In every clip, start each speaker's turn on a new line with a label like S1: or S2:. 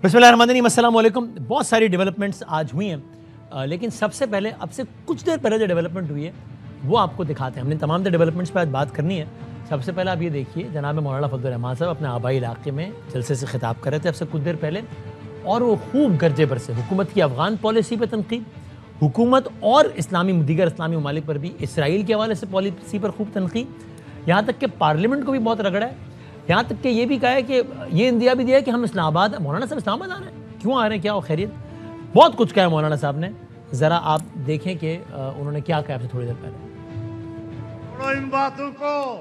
S1: بسم اللہ الرحمن الرحیم، السلام علیکم۔ بہت ساری ڈیولپمنٹس آج ہوئی ہیں، لیکن سب سے پہلے اب سے کچھ دیر پہلے جو ڈیولپمنٹ ہوئی ہے وہ آپ کو دکھاتے ہیں۔ ہم نے تمام ڈیولپمنٹس پہ آج بات کرنی ہے۔ سب سے پہلے آپ یہ دیکھیے، جناب مولانا فضل الرحمان صاحب اپنے آبائی علاقے میں جلسے سے خطاب کر رہے تھے اب سے کچھ دیر پہلے، اور وہ خوب گرجے بر سے حکومت کی افغان پالیسی پہ تنقید، حکومت اور دیگر اسلامی ممالک پر بھی اسرائیل کے حوالے سے پالیسی پر خوب تنقید، یہاں تک کہ پارلیمنٹ کو بھی بہت رگڑا ہے، یہاں تک کہ یہ بھی کہا ہے کہ یہ اندیا بھی دیا ہے کہ ہم اسلام آباد، مولانا صاحب اسلام آباد آ رہے ہیں، کیوں آ رہے ہیں، کیا وہ خیریت، بہت کچھ کہا ہے مولانا صاحب نے۔ ذرا آپ دیکھیں کہ انہوں نے کیا کہا آپ سے تھوڑی دیر پہلے۔
S2: ان باتوں کو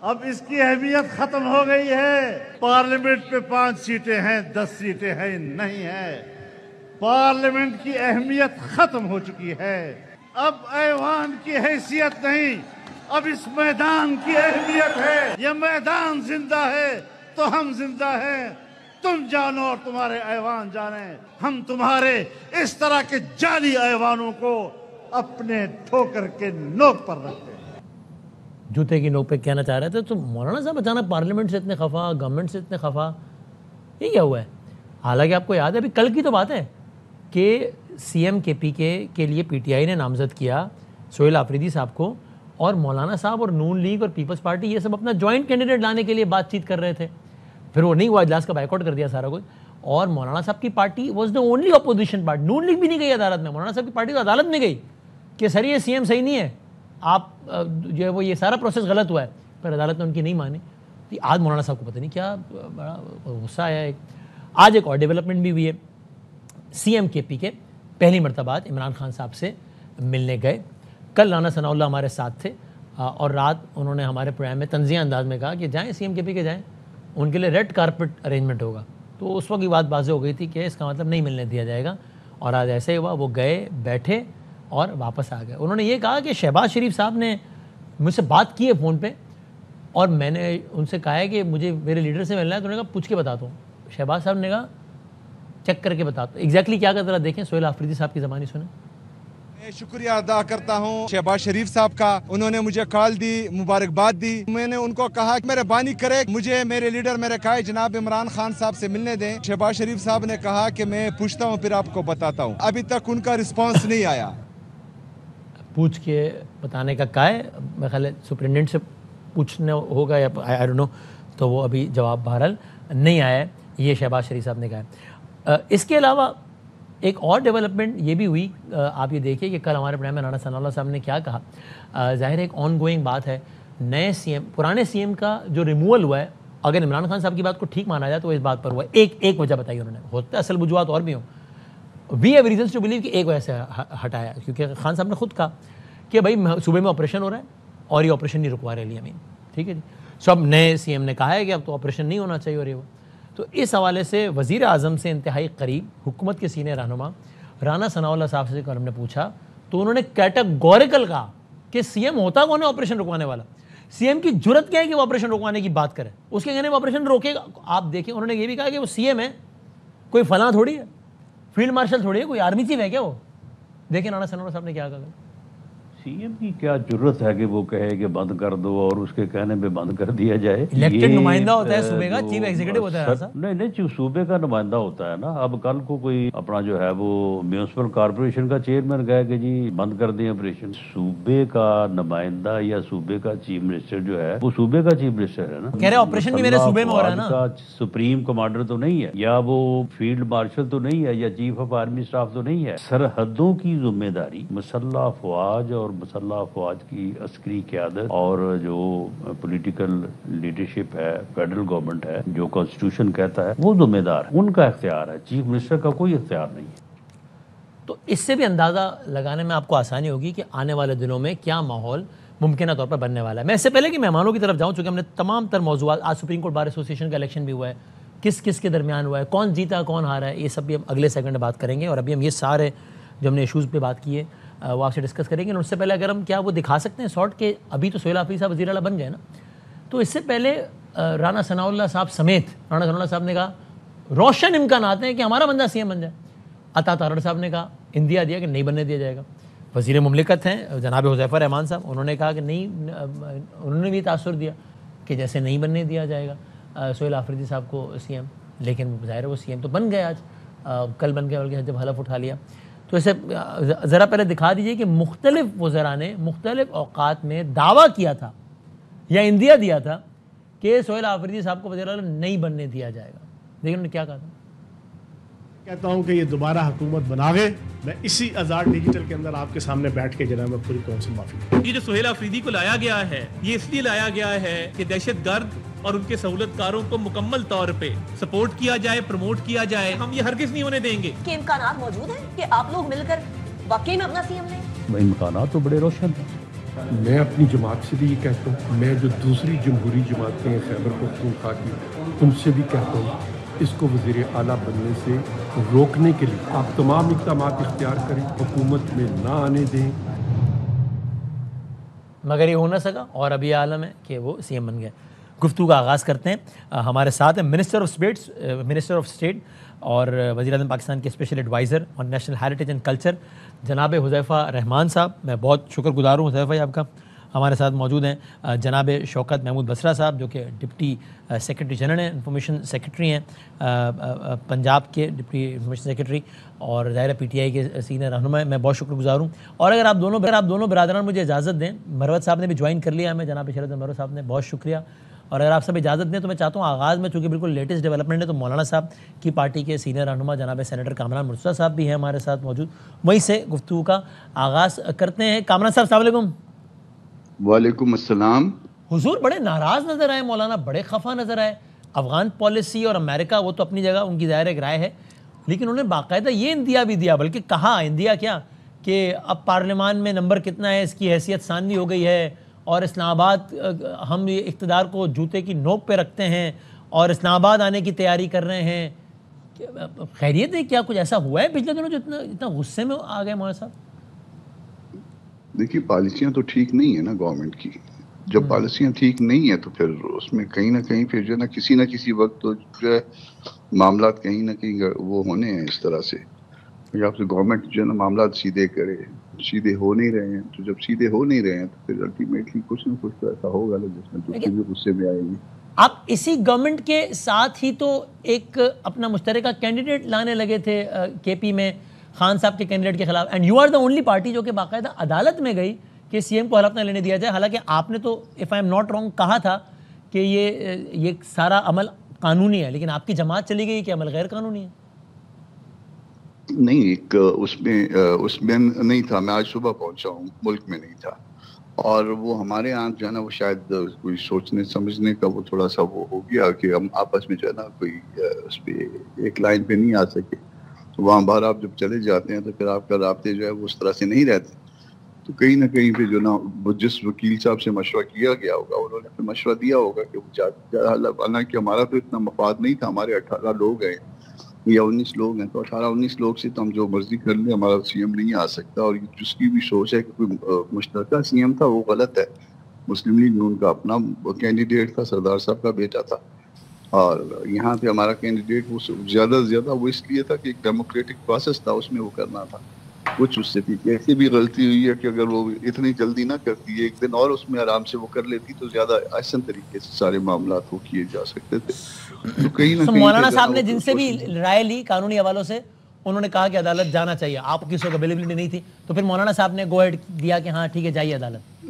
S2: اب اس کی اہمیت ختم ہو گئی ہے۔ پارلیمنٹ پہ 5 سیٹیں ہیں، 10 سیٹیں ہیں، نہیں ہے۔ پارلیمنٹ کی اہمیت ختم ہو چکی ہے، اب ایوان کی حیثیت نہیں، اب اس میدان کی اہمیت ہے۔ یہ میدان زندہ ہے تو ہم زندہ ہیں، تم جانو اور تمہارے ایوان جانیں۔ ہم تمہارے اس طرح کے جعلی ایوانوں کو اپنے ٹھوکر کے نوک پر رکھتے ہیں۔
S1: جوتے کی نوک پہ کہنا چاہ رہے تھے تو مولانا صاحب اچانک پارلیمنٹ سے اتنے خفا، گورنمنٹ سے اتنے خفا، یہ کیا ہوا ہے؟ حالانکہ آپ کو یاد ہے ابھی کل کی تو بات ہے کہ سی ایم کے پی کے لیے پی ٹی آئی نے نامزد کیا سہیل آفریدی صاحب کو، اور مولانا صاحب اور نون لیگ اور پیپلز پارٹی یہ سب اپنا جوائنٹ کینڈیڈیٹ لانے کے لیے بات چیت کر رہے تھے، پھر وہ نہیں ہوا، اجلاس کا بائیکاٹ کر دیا سارا کچھ، اور مولانا صاحب کی party was the only opposition party, نون لیگ بھی نہیں گئی عدالت میں، مولانا صاحب کی پارٹی تو عدالت میں گئی کہ سر یہ سی ایم صحیح نہیں ہے، آپ جو ہے وہ یہ سارا پروسیس غلط ہوا ہے، پر عدالت نے ان کی نہیں مانی۔ آج مولانا صاحب کو پتہ نہیں کیا بڑا غصہ آیا ہے۔ آج ایک اور ڈیولپمنٹ بھی ہوئی ہے، سی ایم کے پی کے پہلی مرتبہ عمران خان صاحب سے ملنے گئے۔ کل رانا ثناء اللہ ہمارے ساتھ تھے، اور رات انہوں نے ہمارے پروگرام میں تنزیہ انداز میں کہا کہ جائیں سی ایم کے پی کے جائیں، ان کے لیے ریڈ کارپٹ ارینجمنٹ ہوگا۔ تو اس وقت کی بات واضح ہو گئی تھی کہ اس کا مطلب نہیں ملنے دیا جائے گا، اور آج ایسے ہی ہوا، وہ گئے، بیٹھے اور واپس آ گئے۔ انہوں نے یہ کہا کہ شہباز شریف صاحب نے مجھ سے بات کی ہے فون پہ، اور میں نے ان سے کہا ہے کہ مجھے میرے لیڈر سے ملنا ہے، تو انہوں نے کہا پوچھ کے بتاتا ہوں۔ شہباز صاحب نے کہا چیک کر کے بتاتا ہوں۔ ایگزیکٹلی کیا کہا ذرا دیکھیں، سہیل آفریدی صاحب کی زبانی سنیں۔
S3: میں شکریہ ادا کرتا ہوں شہباز شریف صاحب کا، انہوں نے مجھے کال دی، مبارکباد دی۔ میں نے ان کو کہا کہ مہربانی کرے مجھے میرے لیڈر میرے قائد جناب عمران خان صاحب سے ملنے دیں۔ شہباز شریف صاحب نے کہا کہ میں پوچھتا ہوں پھر آپ کو بتاتا ہوں۔ ابھی تک ان کا رسپانس نہیں آیا۔
S1: پوچھ کے بتانے کا کہا ہے، میرے خیال ہے سپرنٹینڈنٹ سے پوچھنا ہوگا یا آئی ڈونٹ نو، تو وہ ابھی جواب بہرحال نہیں آیا ہے، یہ شہباز شریف صاحب نے کہا ہے۔ اس کے علاوہ ایک اور ڈیولپمنٹ یہ بھی ہوئی، آپ یہ دیکھیے کہ کل ہمارے پروگرام میں رانا ثناء اللہ صاحب نے کیا کہا۔ ظاہر ایک آن گوئنگ بات ہے، نئے سی ایم، پرانے سی ایم کا جو ریموول ہوا ہے، اگر عمران خان صاحب کی بات کو ٹھیک مانا جائے تو وہ اس بات پر ہوا ہے۔ ایک وجہ بتائی انہوں نے، ہوتا ہے اصل وجوہات اور بھی ہوں، we have reasons to believe کہ ایک وجہ سے ہٹایا، کیونکہ خان صاحب نے خود کہا کہ بھائی صوبے میں آپریشن ہو رہا ہے اور یہ آپریشن نہیں رکوا رہے علی امین، ٹھیک ہے جی، سب نئے سی ایم نے کہا ہے کہ اب تو آپریشن نہیں ہونا چاہیے، اور یہ وہ تو اس حوالے سے وزیر اعظم سے انتہائی قریب حکومت کے سینئر رہنما رانا ثناء اللہ صاحب سے ہم نے پوچھا تو انہوں نے کیٹیگوریکل کہا کہ سی ایم ہوتا کون ہے آپریشن رکوانے والا، سی ایم کی جرت کیا ہے کہ وہ آپریشن رکوانے کی بات کرے، اس کے کہنے میں آپریشن روکے گا۔ آپ دیکھیں انہوں نے یہ بھی کہا کہ وہ سی ایم ہے، کوئی فلاں تھوڑی ہے، فیلڈ مارشل تھوڑی ہے، کوئی آرمی چیف ہے کیا وہ۔ دیکھیں رانا ثناء اللہ صاحب نے کیا کہا۔
S4: سی ایم کی کیا ضرورت ہے کہ وہ کہے کہ بند کر دو اور اس کے کہنے پہ بند کر دیا جائے؟
S1: الیکٹڈ نمائندہ ہوتا ہے صوبے کا، چیف ایگزیکٹو ہوتا ہے صاحب۔
S4: نہیں صوبے کا نمائندہ ہوتا ہے نا۔ اب کل کو کوئی اپنا جو ہے وہ میونسپل کارپوریشن کا چیئرمین کہے کہ جی بند کر دیں آپریشن، صوبے کا نمائندہ یا صوبے کا چیف منسٹر جو ہے وہ صوبے کا چیف منسٹر ہے نا،
S1: کہہ رہے آپریشن بھی میرے صوبے میں ہو رہا ہے نا،
S4: سپریم کمانڈر تو نہیں ہے، یا وہ فیلڈ مارشل تو نہیں ہے، یا چیف آف آرمی اسٹاف تو نہیں ہے۔ سرحدوں کی ذمہ داری مسلح افواج اور مسلح افواج کی عسکری قیادت اور جو پولیٹیکل لیڈرشپ ہے، فیڈرل گورنمنٹ ہے، جو کانسٹیٹیوشن کہتا ہے وہ ذمہ دار ہے، ان کا اختیار ہے، چیف منسٹر کا کوئی اختیار نہیں ہے۔
S1: تو اس سے بھی اندازہ لگانے میں آپ کو آسانی ہوگی کہ آنے والے دنوں میں کیا ماحول ممکنہ طور پر بننے والا ہے۔ میں اس سے پہلے کہ مہمانوں کی طرف جاؤں، چونکہ ہم نے تمام تر موضوعات، آج سپریم کورٹ بار ایسوسیشن کا الیکشن بھی ہوا ہے، کس کس کے درمیان ہوا ہے، کون جیتا کون ہارا ہے، یہ سب بھی ہم اگلے سیگمنٹ میں بات کریں گے، اور ابھی ہم یہ سارے جو ہم نے ایشوز پہ بات کی ہے وہ آپ سے ڈسکس کریں گے۔ اور اس سے پہلے اگر ہم کیا وہ دکھا سکتے ہیں سارٹ کہ ابھی تو سہیل آفریدی صاحب وزیر اعلیٰ بن گئے نا، تو اس سے پہلے رانا ثناء اللہ صاحب سمیت رانا ثناء اللہ صاحب نے کہا روشن امکانات ہیں کہ ہمارا بندہ سی ایم بن جائے۔ عطا تارڑ صاحب نے کہا اندیا دیا کہ نہیں بننے دیا جائے گا۔ وزیر مملکت ہیں جناب حذیفہ رحمان صاحب، انہوں نے کہا کہ نہیں، انہوں نے بھی تاثر دیا کہ جیسے نہیں بننے دیا جائے گا سہیل آفریدی صاحب کو سی ایم۔ لیکن وہ ظاہر ہے وہ سی ایم تو بن گئے، آج کل بن گئے، بلکہ جب حلف اٹھا لیا. تو اسے ذرا پہلے دکھا دیجئے کہ مختلف وزراء نے مختلف اوقات میں دعویٰ کیا تھا یا اندیا دیا تھا کہ سہیل آفریدی صاحب کو وزیر اعلیٰ نہیں بننے دیا جائے گا. لیکن انہوں نے کیا کہا تھا؟
S5: کہتا ہوں کہ یہ دوبارہ حکومت بنا گئے، میں اسی آزاد ڈیجیٹل کے اندر آپ کے سامنے بیٹھ کے جناب میں پوری قوم سے معافی کرتا ہوں.
S6: یہ جو سہیل آفریدی کو لایا گیا ہے یہ اس لیے لایا گیا ہے کہ دہشت گرد اور ان کے سہولت کاروں کو مکمل طور پہ سپورٹ کیا جائے، پروموٹ کیا جائے. ہم یہ ہرگز نہیں ہونے دیں گے.
S7: کہ امکانات موجود ہیں کہ آپ لوگ مل کر واقعی میں اپنا سی ایم لیں؟
S4: امکانات تو بڑے روشن ہیں.
S8: میں اپنی جماعت سے بھی یہ کہتا ہوں، میں جو دوسری جمہوری جماعتیں ہیں خیبر پختونخوا کی، ان سے بھی کہتا ہوں اس کو وزیر اعلیٰ بننے سے روکنے کے لیے آپ تمام اقدامات اختیار کریں، حکومت میں نہ آنے دیں.
S1: مگر یہ ہو نہ سکا اور ابھی عالم ہے کہ وہ سی ایم بن گئے. گفتگو کا آغاز کرتے ہیں. ہمارے ساتھ ہیں منسٹر آف اسٹیٹ اور وزیر اعظم پاکستان کے special adviser on national heritage and culture جناب حذیفہ رحمان صاحب. میں بہت شکر گزار ہوں حذیفہ آپ کا. ہمارے ساتھ موجود ہیں جناب شوکت محمود بسرا صاحب جو کہ ڈپٹی سیکرٹری جنرل ہیں، انفارمیشن سیکرٹری ہیں پنجاب کے ڈپٹی انفارمیشن سیکرٹری، اور ظاہر پی ٹی آئی کے سینئر رہنما. میں بہت شکر گزار ہوں. اور اگر آپ دونوں برادران مجھے اجازت دیں، مروت صاحب نے بھی جوائن کر لیا ہمیں، جناب شرد مروت صاحب نے، بہت شکریہ. اور اگر آپ سب اجازت دیں تو میں چاہتا ہوں آغاز میں، چونکہ بالکل لیٹسٹ ڈیولپمنٹ ہے، تو مولانا صاحب کی پارٹی کے سینئر رہنما جناب سینیٹر کامران مرتضیٰ صاحب بھی ہیں ہمارے ساتھ موجود، وہیں سے گفتگو کا آغاز کرتے ہیں. کامران صاحب السلام علیکم.
S9: وعلیکم السلام.
S1: حضور بڑے ناراض نظر آئے، مولانا بڑے خفا نظر آئے. افغان پالیسی اور امریکہ وہ تو اپنی جگہ ان کی ظاہر ایک رائے ہے، لیکن انہوں نے باقاعدہ یہ اندیا بھی دیا، بلکہ کہا اندیا کیا کہ اب پارلیمان میں نمبر کتنا ہے اس کی حیثیت ثانوی ہو گئی ہے، اور اسلام آباد ہم یہ اقتدار کو جوتے کی نوک پہ رکھتے ہیں اور اسلام آباد آنے کی تیاری کر رہے ہیں. خیریت ہے کیا کچھ ایسا ہوا ہے پچھلے دنوں جو اتنا غصے میں آ گئے مولانا صاحب؟
S9: دیکھیے پالیسیاں تو ٹھیک نہیں ہیں نا گورنمنٹ کی. جب پالیسیاں ٹھیک نہیں ہیں تو پھر اس میں کہیں نہ کہیں پھر جو ہے نہ کسی وقت تو جو ہے معاملات کہیں نہ کہیں وہ ہونے ہیں اس طرح سے. آپ سے گورنمنٹ جو ہے نا معاملات سیدھے کرے، سیدھے ہو نہیں رہے ہیں، تو جب سیدھے ہو نہیں رہے ہیں تو پھر الٹیمیٹلی کچھ نہ کچھ تو ایسا ہوگا جس میں جو چیزیں غصے میں آئیں گی.
S1: آپ اسی گورنمنٹ کے ساتھ ہی تو ایک اپنا مشترکہ کینڈیڈیٹ لانے لگے تھے کے پی میں خان صاحب کے کینڈیڈیٹ کے خلاف، and you are the only party جو کہ باقاعدہ عدالت میں گئی کہ سی ایم کو حلف نہ لینے دیا جائے. حالانکہ آپ نے تو if I am not wrong کہا تھا کہ یہ سارا عمل قانونی ہے، لیکن آپ کی جماعت چلی گئی کہ عمل غیر قانونی ہے.
S9: نہیں، ایک اس میں نہیں تھا. میں آج صبح پہنچا ہوں، ملک میں نہیں تھا. اور وہ ہمارے یہاں جو ہے نا وہ شاید کوئی سوچنے سمجھنے کا وہ تھوڑا سا وہ ہو گیا کہ ہم آپس میں جو ہے نا کوئی اس پہ ایک لائن پہ نہیں آ سکے. وہاں باہر آپ جب چلے جاتے ہیں تو پھر آپ کا رابطے جو ہے وہ اس طرح سے نہیں رہتے. تو کہیں نہ کہیں پہ جو نا جس وکیل صاحب سے مشورہ کیا گیا ہوگا انہوں نے پھر مشورہ دیا ہوگا کہ وہ حالانکہ ہمارا تو اتنا مفاد نہیں تھا. ہمارے 18 لوگ ہیں یا 19 لوگ ہیں، تو 18-19 لوگ سے تو ہم جو مرضی کر لیں، ہمارا سی ایم نہیں آ سکتا. اور جس کی بھی سوچ ہے کہ کوئی مشترکہ سی ایم تھا وہ غلط ہے. مسلم لیگ نون کا اپنا کینڈیڈیٹ تھا، سردار صاحب کا بیٹا تھا، اور یہاں پہ ہمارا کینڈیڈیٹ وہ زیادہ سے زیادہ وہ اس لیے تھا کہ ایک ڈیموکریٹک پروسیس تھا، اس میں وہ کرنا تھا. کچھ اس سے بھی ایسی بھی غلطی ہوئی ہے کہ اگر وہ اتنی جلدی نہ کرتی، ایک دن اور اس میں آرام سے وہ کر لیتی تو زیادہ آسان طریقے سے سارے معاملات وہ کیے جا سکتے تھے. تو
S1: مولانا صاحب نے جن سے بھی رائے لی قانونی حوالوں سے، انہوں نے کہا کہ عدالت جانا چاہیے. آپ کو کسی کو اویلیبلٹی نہیں تھی تو پھر مولانا صاحب نے گو ہیڈ دیا کہ ہاں ٹھیک ہے جائیے عدالت.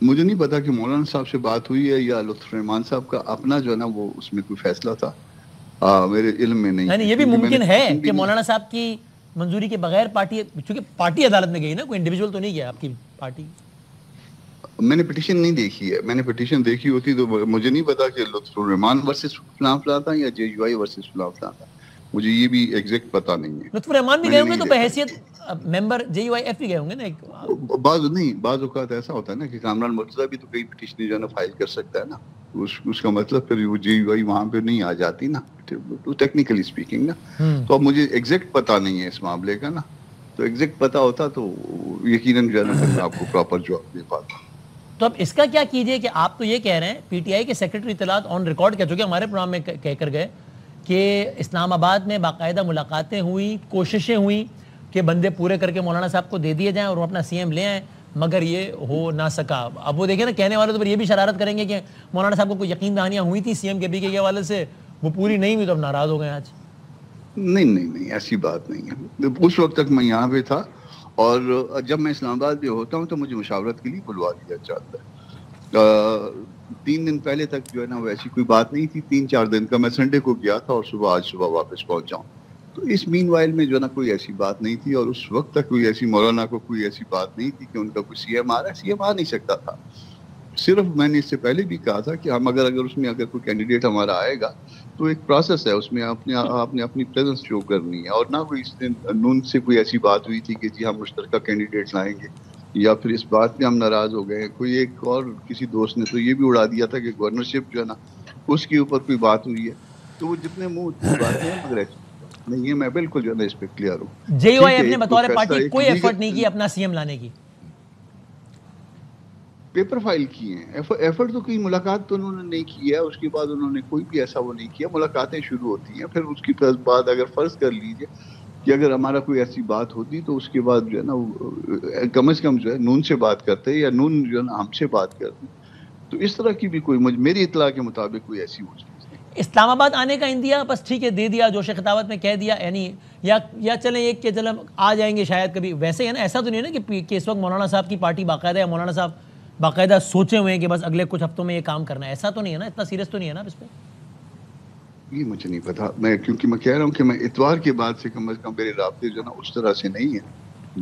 S9: مجھے نہیں پتا کہ مولانا صاحب سے بات ہوئی ہے یا لطف رحمان صاحب کا اپنا جو ہے نا وہ اس میں کوئی فیصلہ تھا، میرے علم میں نہیں.
S1: یعنی یہ بھی ممکن ہے کہ مولانا صاحب کی منظوری کے بغیر پارٹی، چونکہ پارٹی عدالت میں گئی نا، کوئی انڈیویجول تو نہیں گیا آپ کی پارٹی.
S9: میں نے پٹیشن نہیں دیکھی ہے. میں نے پٹیشن دیکھی ہوتی تو مجھے نہیں پتا کہ لطف الرحمان ورسز فلاں فلاں تھا یا جے یو آئی ورسز فلاں فلاں تھا. مجھے یہ بھی ایگزیکٹ پتا نہیں ہے.
S1: لطف الرحمان بھی گئے ہوں گے تو بحیثیت ممبر جے یو آئی ایف بھی گئے ہوں گے نا.
S9: بعض اوقات ایسا ہوتا ہے نا کہ کامران مرتضیٰ بھی تو کئی پٹیشن جو ہے نا فائل کر سکتا ہے نا. اس کا مطلب پھر وہ جے یو آئی وہاں پہ نہیں آ جاتی نا، ٹیکنیکلی اسپیکنگ نا. تو اب مجھے ایگزیکٹ پتا نہیں ہے اس معاملے کا نا. تو ایگزیکٹ پتا ہوتا تو یقیناً جو ہے نا میں آپ کو پراپر جواب دے پاتا.
S1: تو اب اس کا کیا کیجئے کہ آپ تو یہ کہہ رہے ہیں، پی ٹی آئی کے سیکرٹری اطلاعات آن ریکارڈ کہہ چکے ہمارے پروگرام میں کہہ کر گئے کہ اسلام آباد میں باقاعدہ ملاقاتیں ہوئیں، کوششیں ہوئیں کہ بندے پورے کر کے مولانا صاحب کو دے دیے جائیں اور وہ اپنا سی ایم لے آئیں، مگر یہ ہو نہ سکا. اب وہ دیکھیں نا، کہنے والے تو پھر یہ بھی شرارت کریں گے کہ مولانا صاحب کو کوئی یقین دہانیاں ہوئی تھی سی ایم کے پی کے حوالے سے، وہ پوری نہیں ہوئی تو اب ناراض ہو گئے آج؟
S9: نہیں ایسی بات نہیں ہے. اس وقت تک میں یہاں پہ تھا اور جب میں اسلام آباد میں ہوتا ہوں تو مجھے مشاورت کے لیے بلوا دیا جاتا ہے. 3 دن پہلے تک جو ہے نا وہ ایسی کوئی بات نہیں تھی. 3-4 دن کا میں سنڈے کو گیا تھا اور آج صبح واپس پہنچا ہوں. تو اس مین وائل میں جو ہے نا کوئی ایسی بات نہیں تھی اور اس وقت تک کوئی ایسی مولانا کو کوئی ایسی بات نہیں تھی کہ ان کا کوئی سی ایم آ رہا ہے. سی ایم آ نہیں سکتا تھا. صرف میں نے اس سے پہلے بھی کہا تھا کہ ہم اگر اس میں اگر کوئی کینڈیڈیٹ ہمارا آئے گا تو ایک پروسیس ہے, اس میں آپ نے اپنی پریزنس شو کرنی ہے. اور نہ کوئی اس دن نون سے کوئی ایسی بات ہوئی تھی کہ جی ہم مشترکہ کینڈیڈیٹ لائیں گے یا پھر اس بات پہ ہم ناراض ہو گئے. کوئی ایک اور کسی دوست نے تو یہ بھی اڑا دیا تھا کہ گورنرشپ جو ہے نا اس کے اوپر کوئی بات ہوئی ہے. تو وہ جتنے منہ اتنی باتیں ہیں مگر نہیں ہے. میں بالکل جو ہے نا اس پہ کلیئر ہوں.
S1: جے یو آئی اپنے بطور پارٹی کوئی ایفرٹ نہیں کی اپنا سی ایم لانے کی؟
S9: پیپر فائل کیے ہیں. ایفرٹ تو کوئی ملاقات تو انہوں نے نہیں کی ہے. اس کے بعد انہوں نے کوئی بھی ایسا وہ نہیں کیا. ملاقاتیں شروع ہوتی ہیں, پھر اس کے بعد اگر فرض کر لیجیے کہ اگر ہمارا کوئی ایسی بات ہوتی تو اس کے بعد جو ہے نا کم از کم جو ہے نون سے بات کرتے یا نون جو ہے نا ہم سے بات کرتے. تو اس طرح کی بھی کوئی میری اطلاع کے مطابق کوئی ایسی ہو چیز نہیں.
S1: اسلام آباد آنے کا اندیا بس ٹھیک ہے دے دیا, جوش خطابت میں کہہ دیا, یعنی یا چلیں ایک کہ چلیں آ جائیں گے شاید کبھی, ویسے ہے نا. ایسا تو نہیں ہے نا کہ اس وقت مولانا صاحب کی پارٹی باقاعدہ ہے, مولانا صاحب باقاعدہ سوچے ہوئے ہیں کہ بس اگلے کچھ ہفتوں میں یہ کام کرنا ہے. ایسا تو نہیں ہے نا, اتنا سیریس تو نہیں ہے نا اس پہ؟
S9: یہ مجھے نہیں پتا. کیونکہ میں کہہ رہا ہوں کہ میں اتوار کے بعد سے کم از کم میرے رابطے جو ہے نا اس طرح سے نہیں ہے.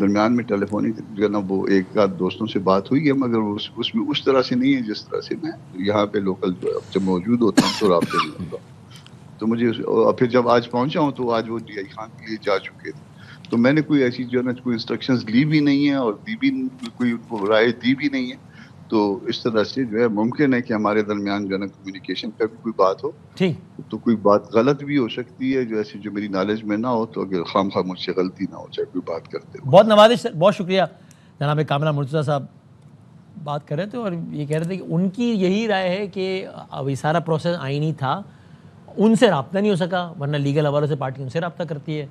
S9: درمیان میں ٹیلی فونک جو ہے نا وہ ایک آدھ دوستوں سے بات ہوئی ہے مگر اس میں اس طرح سے نہیں ہے جس طرح سے میں یہاں پہ لوکل جب موجود ہوتا ہوں تو رابطے میں ہوتا ہوں. تو مجھے پھر جب آج پہنچا ہوں تو آج وہ ڈی آئی خان کے لیے جا چکے تھے. تو میں نے کوئی ایسی جو ہے نا کوئی انسٹرکشنز لی بھی نہیں ہے اور دی بھی کوئی رائے دی بھی نہیں ہے. تو اس طرح سے جو ہے ممکن ہے کہ ہمارے درمیان جو ہے نا کمیونیکیشن کا بھی کوئی بات ہو تو کوئی بات غلط بھی ہو سکتی ہے جو ایسی جو میری نالج میں نہ ہو. تو اگر خام خواہ مجھ سے غلطی نہ ہو چاہے کوئی بات کرتے ہو.
S1: بہت نوازش سر, بہت شکریہ. جناب کامرہ مرتضیٰ صاحب بات کر رہے تھے اور یہ کہہ رہے تھے کہ ان کی یہی رائے ہے کہ اب یہ سارا پروسیس آئینی تھا, ان سے رابطہ نہیں ہو سکا, ورنہ لیگل حوالوں سے پارٹی ان سے رابطہ کرتی ہے.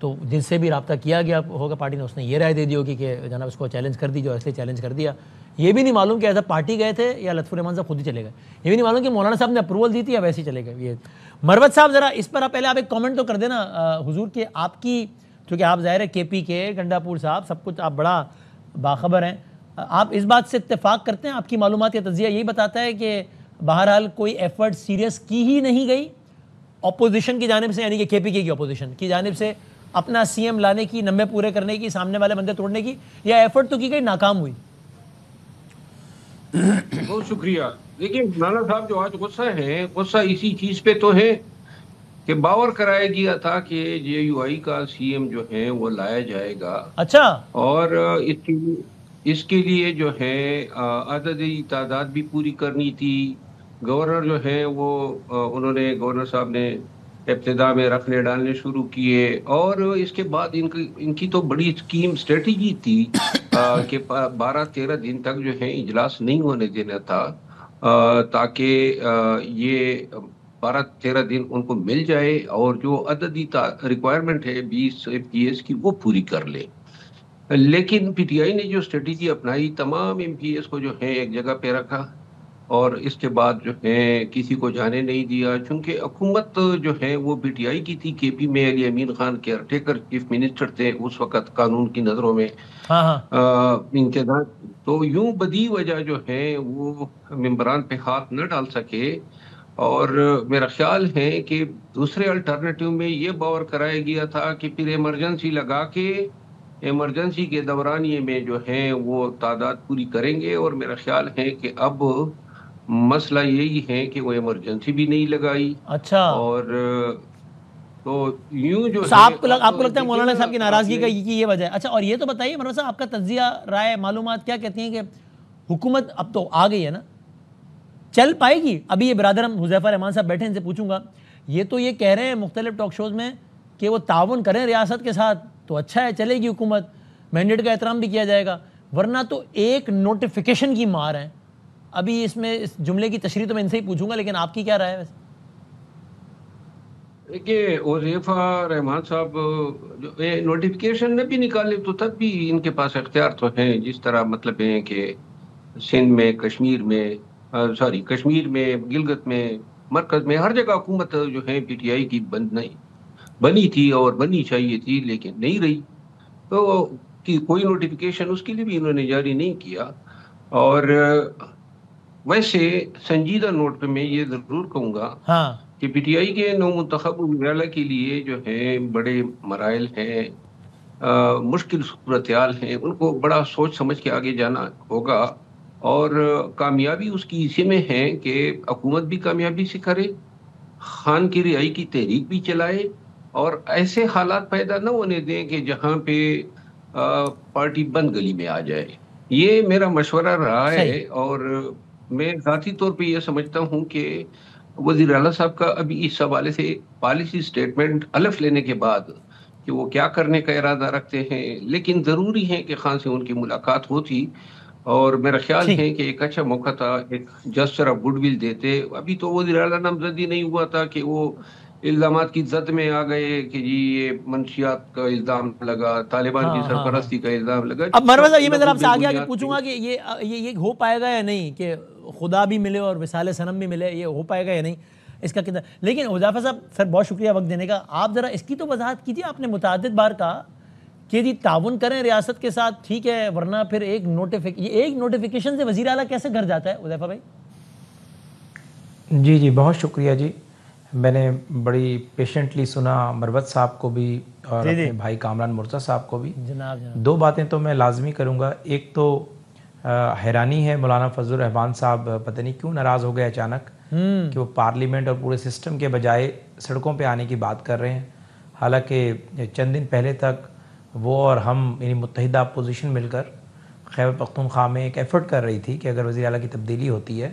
S1: تو جن سے بھی رابطہ کیا گیا ہوگا پارٹی نے, اس نے یہ رائے دے دی ہوگی کہ جناب اس کو چیلنج کر دیجیے, اور اس لیے چیلنج کر دیا. یہ بھی نہیں معلوم کہ ایسا پارٹی گئے تھے یا لطف الرحمان صاحب خود ہی چلے گئے. یہ بھی نہیں معلوم کہ مولانا صاحب نے اپروول دی تھی یا ویسے ہی چلے گئے. یہ مروت صاحب ذرا اس پر پہلے آپ ایک کامنٹ تو کر دینا حضور کہ آپ کی, چونکہ آپ ظاہر ہے کے پی کے گنڈا پور صاحب سب کچھ آپ بڑا باخبر ہیں, آپ اس بات سے اتفاق کرتے ہیں؟ آپ کی معلومات یا تجزیہ یہی بتاتا ہے کہ بہرحال کوئی ایفرٹ سیریس کی ہی نہیں گئی اپوزیشن کی جانب سے, یعنی کہ کے پی کے کی اپوزیشن کی جانب سے اپنا سی ایم لانے کی, نمبے پورے کرنے کی, سامنے والے بندے توڑنے کی, یا ایفرٹ تو کی گئی ناکام ہوئی؟
S8: بہت شکریہ. دیکھیں مولانا صاحب جو آج غصہ ہے, غصہ اسی چیز پہ تو ہے کہ باور کرایا گیا تھا کہ جے یو آئی کا سی ایم جو ہے وہ لایا جائے گا.
S1: اچھا.
S8: اور اس کے لیے جو ہے عددی تعداد بھی پوری کرنی تھی. گورنر جو ہے وہ انہوں نے, گورنر صاحب نے ابتدا میں رکھنے ڈالنے شروع کیے, اور اس کے بعد ان کی تو بڑی اسکیم اسٹریٹجی تھی کہ 12-13 دن تک جو ہے اجلاس نہیں ہونے دینا تھا تاکہ یہ 12-13 دن ان کو مل جائے اور جو عددی ریکوائرمنٹ ہے 20 MPs کی وہ پوری کر لے. لیکن پی ٹی آئی نے جو اسٹریٹجی اپنائی, تمام MPs کو جو ہے ایک جگہ پہ رکھا اور اس کے بعد جو ہے کسی کو جانے نہیں دیا. چونکہ حکومت جو ہے وہ پی ٹی آئی کی تھی, کے پی میں Ali Amin Khan caretaker chief minister تھے اس وقت قانون کی نظروں میں انتظام. تو یوں بدی وجہ جو ہے وہ ممبران پہ ہاتھ نہ ڈال سکے, اور میرا خیال ہے کہ دوسرے الٹرنیٹیو میں یہ باور کرایا گیا تھا کہ پھر ایمرجنسی لگا کے ایمرجنسی کے دورانیے میں جو ہے وہ تعداد پوری کریں گے. اور میرا خیال ہے کہ اب مسئلہ یہی ہے کہ وہ ایمرجنسی بھی نہیں لگائی.
S1: اچھا.
S8: اور تو یوں جو
S1: آپ کو لگتا ہے مولانا صاحب کی ناراضگی کا یہ وجہ ہے؟ اچھا, اور یہ تو بتائیے مولانا صاحب, آپ کا تجزیہ, رائے, معلومات کیا کہتی ہیں کہ حکومت اب تو آ گئی ہے نا, چل پائے گی؟ ابھی یہ برادر حذیفہ رحمان صاحب بیٹھے, ان سے پوچھوں گا. یہ تو یہ کہہ رہے ہیں مختلف ٹاک شوز میں کہ وہ تعاون کریں ریاست کے ساتھ تو اچھا ہے, چلے گی حکومت, مینڈیٹ کا احترام بھی کیا جائے گا, ورنہ تو ایک نوٹیفیکیشن کی مار ہے. ابھی اس میں اس جملے کی تشریح تو میں ان سے ہی پوچھوں گا, لیکن آپ کی کیا رائے ہے ویسے؟
S8: دیکھیے حذیفہ رحمان صاحب نوٹیفیکیشن نے بھی نکالے تو تب بھی ان کے پاس اختیار تو ہیں. جس طرح مطلب ہے کہ سندھ میں, کشمیر میں, کشمیر میں, گلگت میں
S10: مرکز میں ہر جگہ حکومت جو ہے پی ٹی آئی کی بنی تھی اور بننی چاہیے تھی لیکن نہیں رہی، تو کوئی نوٹیفیکیشن اس کے لیے بھی انہوں نے جاری نہیں کیا. اور ویسے سنجیدہ نوٹ پہ میں یہ ضرور کہوں گا کہ پی ٹی آئی کے نو منتخب وزراء کے لیے جو ہے بڑے مرائل ہیں، مشکل صورتحال ہیں، ان کو بڑا سوچ سمجھ کے آگے جانا ہوگا. اور کامیابی اس کی اسی میں ہے کہ حکومت بھی کامیابی سے کرے، خان کی رہائی کی تحریک بھی چلائے، اور ایسے حالات پیدا نہ ہونے دیں کہ جہاں پہ پارٹی بند گلی میں آ جائے. یہ میرا مشورہ رہا ہے، اور میں ذاتی طور پہ یہ سمجھتا ہوں کہ وزیر اعلیٰ صاحب کا ابھی اس حوالے سے پالیسی سٹیٹمنٹ الف لینے کے بعد کہ وہ کیا کرنے کا ارادہ رکھتے ہیں، لیکن ضروری ہے کہ خان سے ان کی ملاقات ہوتی، اور میرا خیال ہے کہ ایک اچھا موقع تھا، ایک جسچر آف گڈ ول دیتے. ابھی تو وزیر اعلیٰ نامزدگی نہیں ہوا تھا کہ وہ الزامات کی زد میں آ گئے کہ جی یہ منشیات کا الزام لگا، طالبان کی سرپرستی کا الزام لگا.
S1: اب مروت صاحب یہ میں ذرا آپ سے آگے پوچھوں گا کہ یہ ہو پائے گا یا نہیں کہ خدا بھی ملے اور وصال صنم بھی ملے، یہ ہو پائے گا یا نہیں اس کا کتنا. لیکن حذیفہ صاحب سر بہت شکریہ وقت دینے کا. آپ ذرا اس کی تو وضاحت کیجیے. آپ نے متعدد بار کہا کہ جی تعاون کریں ریاست کے ساتھ، ٹھیک ہے، ورنہ پھر ایک نوٹیفیکیشن سے وزیر اعلیٰ کیسے گھر جاتا ہے حذیفہ بھائی؟
S11: جی بہت شکریہ جی. میں نے بڑی پیشنٹلی سنا مروت صاحب کو بھی اور اپنے بھائی کامران مرتضیٰ صاحب کو بھی.
S1: جناب
S11: دو باتیں تو میں لازمی کروں گا. ایک تو حیرانی ہے مولانا فضل الرحمان صاحب پتہ نہیں کیوں ناراض ہو گئے اچانک کہ وہ پارلیمنٹ اور پورے سسٹم کے بجائے سڑکوں پہ آنے کی بات کر رہے ہیں. حالانکہ چند دن پہلے تک وہ اور ہم یعنی متحدہ اپوزیشن مل کر خیبر پختونخوا میں ایک ایفرٹ کر رہی تھی کہ اگر وزیر اعلیٰ کی تبدیلی ہوتی ہے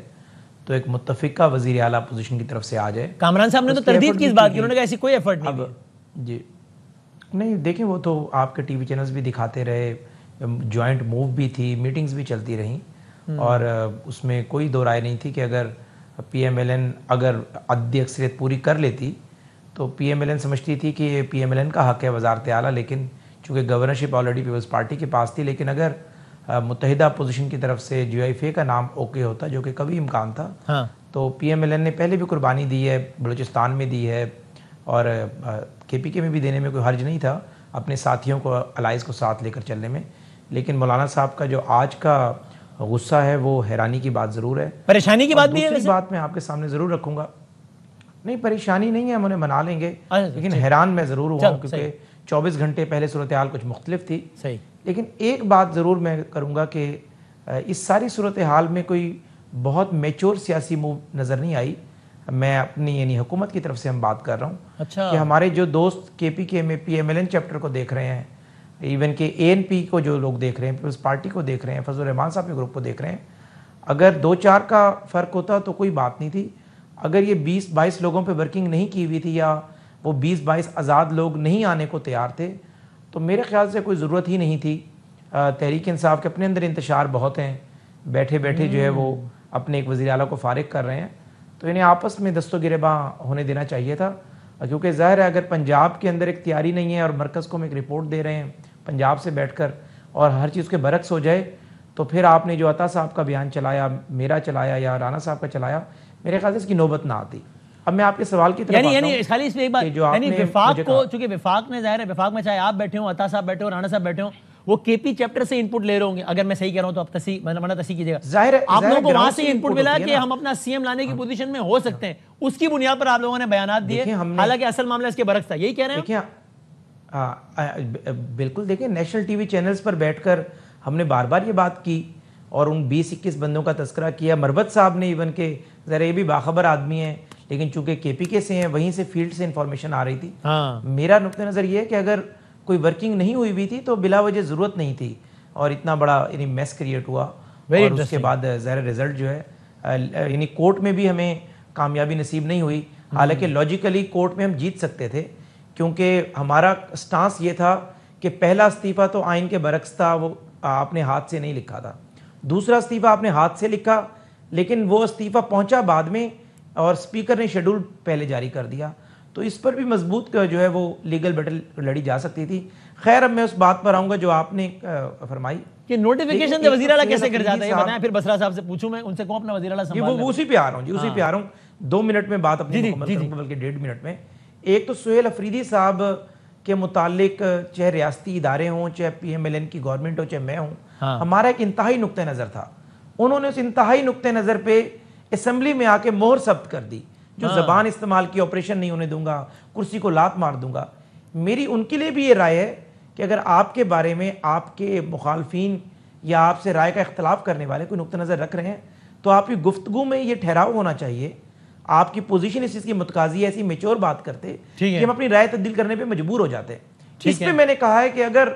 S11: تو ایک متفقہ وزیر اعلیٰ اپوزیشن کی طرف سے آ جائے.
S1: کامران صاحب نے تو تردید کی اس بات کی، انہوں نے کہا ایسی کوئی ایفرٹ نہیں.
S11: جی نہیں دیکھیں وہ تو آپ کے ٹی وی چینلز بھی دکھاتے رہے، جوائنٹ موو بھی تھی، میٹنگز بھی چلتی رہیں، اور اس میں کوئی دو رائے نہیں تھی کہ اگر پی ایم ایل این اگر عددی اکثریت پوری کر لیتی تو پی ایم ایل این سمجھتی تھی کہ یہ پی ایم ایل این کا حق ہے وزارت اعلیٰ، لیکن چونکہ گورنرشپ آلریڈی پیپلز پارٹی کے پاس تھی. لیکن اگر متحدہ اپوزیشن کی طرف سے جو ایف اے کا نام اوکے ہوتا، جو کہ کبھی امکان تھا، تو پی ایم ایل این نے پہلے بھی قربانی دی ہے، بلوچستان میں دی ہے اور کے پی کے میں بھی دینے میں کوئی حرج نہیں تھا اپنے ساتھیوں کو الائز کو ساتھ لے کر چلنے میں. لیکن مولانا صاحب کا جو آج کا غصہ ہے وہ حیرانی کی بات ضرور ہے،
S1: پریشانی کی بات بھی ہے.
S11: دوسری بات میں آپ کے سامنے ضرور رکھوں گا. نہیں پریشانی نہیں ہے، ہم انہیں منا لیں گے، لیکن حیران میں ضرور ہوا ہوں کیونکہ 24 گھنٹے پہلے صورتحال کچھ مختلف تھی. لیکن ایک بات ضرور میں کروں گا کہ اس ساری صورتحال میں کوئی بہت میچور سیاسی موو نظر نہیں آئی. میں اپنی یعنی حکومت کی طرف سے ہم بات کر رہا ہوں کہ ہمارے جو دوست کے پی کے میں P M L N chapter کو دیکھ رہے ہیں، ایون کہ اے این پی کو جو لوگ دیکھ رہے ہیں، پیپلز پارٹی کو دیکھ رہے ہیں، فضل الرحمان صاحب کے گروپ کو دیکھ رہے ہیں، اگر 2-4 کا فرق ہوتا تو کوئی بات نہیں تھی. اگر یہ 20-22 لوگوں پہ ورکنگ نہیں کی ہوئی تھی یا وہ 20-22 آزاد لوگ نہیں آنے کو تیار تھے تو میرے خیال سے کوئی ضرورت ہی نہیں تھی. تحریک انصاف کے اپنے اندر انتشار بہت ہیں، بیٹھے بیٹھے جو ہے وہ اپنے ایک وزیر اعلیٰ کو فارغ کر رہے ہیں، تو انہیں آپس میں دست و گریباں ہونے دینا چاہیے تھا. کیونکہ ظاہر ہے اگر پنجاب کے اندر ایک تیاری نہیں ہے اور مرکز کو ہم ایک رپورٹ دے رہے ہیں پنجاب سے بیٹھ کر اور ہر چیز کے برعکس ہو جائے تو پھر آپ نے جو عطا صاحب کا بیان چلایا، میرا چلایا یا رانا صاحب کا چلایا، میرے خیال سے اس کی نوبت نہ آتی. اب میں آپ کے سوال کی طرف آتا ہوں.
S1: یعنی خالی اس میں ایک بات، یعنی وفاق کو، چونکہ وفاق نے ظاہر ہے وفاق میں چاہے آپ بیٹھے ہوں، عطا صاحب بیٹھے ہوں، رانا صاحب بیٹھے ہوں، وہ کے پی چیپٹر سے انپٹ لے رہے ہوں گے. اگر میں صحیح کہہ رہا ہوں تو آپ تصحیح کیجیے گا.
S11: ظاہر ہے
S1: آپ لوگوں کو وہاں سے انپٹ ملا کہ ہم اپنا سی ایم لانے کی پوزیشن میں ہو سکتے ہیں، اس کی بنیاد پر آپ لوگوں نے بیانات دیے، حالانکہ اصل معاملہ اس کے برعکس تھا. یہی کہہ رہے ہیں
S11: بالکل. دیکھیں نیشنل ٹی وی چینلز پر بیٹھ کر ہم نے بار بار یہ بات کی اور ان 20-21 بندوں کا تذکرہ کیا. مروت صاحب نے ایون کہ ذرا یہ بھی باخبر آدمی ہیں لیکن چونکہ کے پی کے سے ہیں، وہیں سے فیلڈ سے انفارمیشن آ رہی تھی. میرا نقطہ نظر یہ ہے کہ اگر کوئی ورکنگ نہیں ہوئی بھی تھی تو بلا وجہ ضرورت نہیں تھی اور اتنا بڑا یعنی میس کریٹ ہوا. اور اس کے بعد ظاہر رزلٹ جو ہے یعنی کورٹ میں بھی ہمیں کامیابی نصیب نہیں ہوئی. حالانکہ لاجیکلی کورٹ میں ہم جیت سکتے تھے کیونکہ ہمارا سٹانس یہ تھا کہ پہلا استعفیٰ تو آئین کے برعکس تھا، وہ آپ نے ہاتھ سے نہیں لکھا تھا. دوسرا استعفیٰ آپ نے ہاتھ سے لکھا لیکن وہ استعفیٰ پہنچا بعد میں اور اسپیکر نے شیڈول پہلے جاری کر دیا. تو اس پر بھی مضبوط جو ہے وہ لیگل بیٹل لڑی جا سکتی تھی. خیر اب میں اس بات پر آؤں گا جو آپ نے فرمائی
S1: کہ نوٹیفیکیشن سے وزیر اعلیٰ کیسے کر جاتا ہے، یہ بتائیں. پھر بسرا صاحب سے پوچھوں، میں ان سے کہوں اپنا وزیر اعلیٰ سنبھال لیں.
S11: وہ اسی پہ آ رہا ہوں جی، اسی پہ آ رہا ہوں. 2 منٹ میں بات اپنی مکمل کروں گا بلکہ 1.5 منٹ میں. ایک تو سہیل افریدی صاحب کے متعلق چاہے ریاستی ادارے ہوں, چاہے PMLN کی گورنمنٹ ہو, چاہے میں ہوں, ہمارا ایک انتہائی نقطہ نظر تھا. انہوں نے اس انتہائی نقطہ نظر پہ اسمبلی میں آ کے مہر ثبت کر دی, جو زبان استعمال کی, آپریشن نہیں ہونے دوں گا, کرسی کو لات مار دوں گا. میری ان کے لیے بھی یہ رائے ہے کہ اگر آپ کے بارے میں آپ کے مخالفین یا آپ سے رائے کا اختلاف کرنے والے کوئی نقطہ نظر رکھ رہے ہیں تو آپ کی گفتگو میں یہ ٹھہراؤ ہونا چاہیے, آپ کی پوزیشن اس چیز کی متقاضی ہے, ایسی میچور بات کرتے کہ ہم اپنی رائے تبدیل کرنے پہ مجبور ہو جاتے. اس پہ میں نے کہا ہے کہ اگر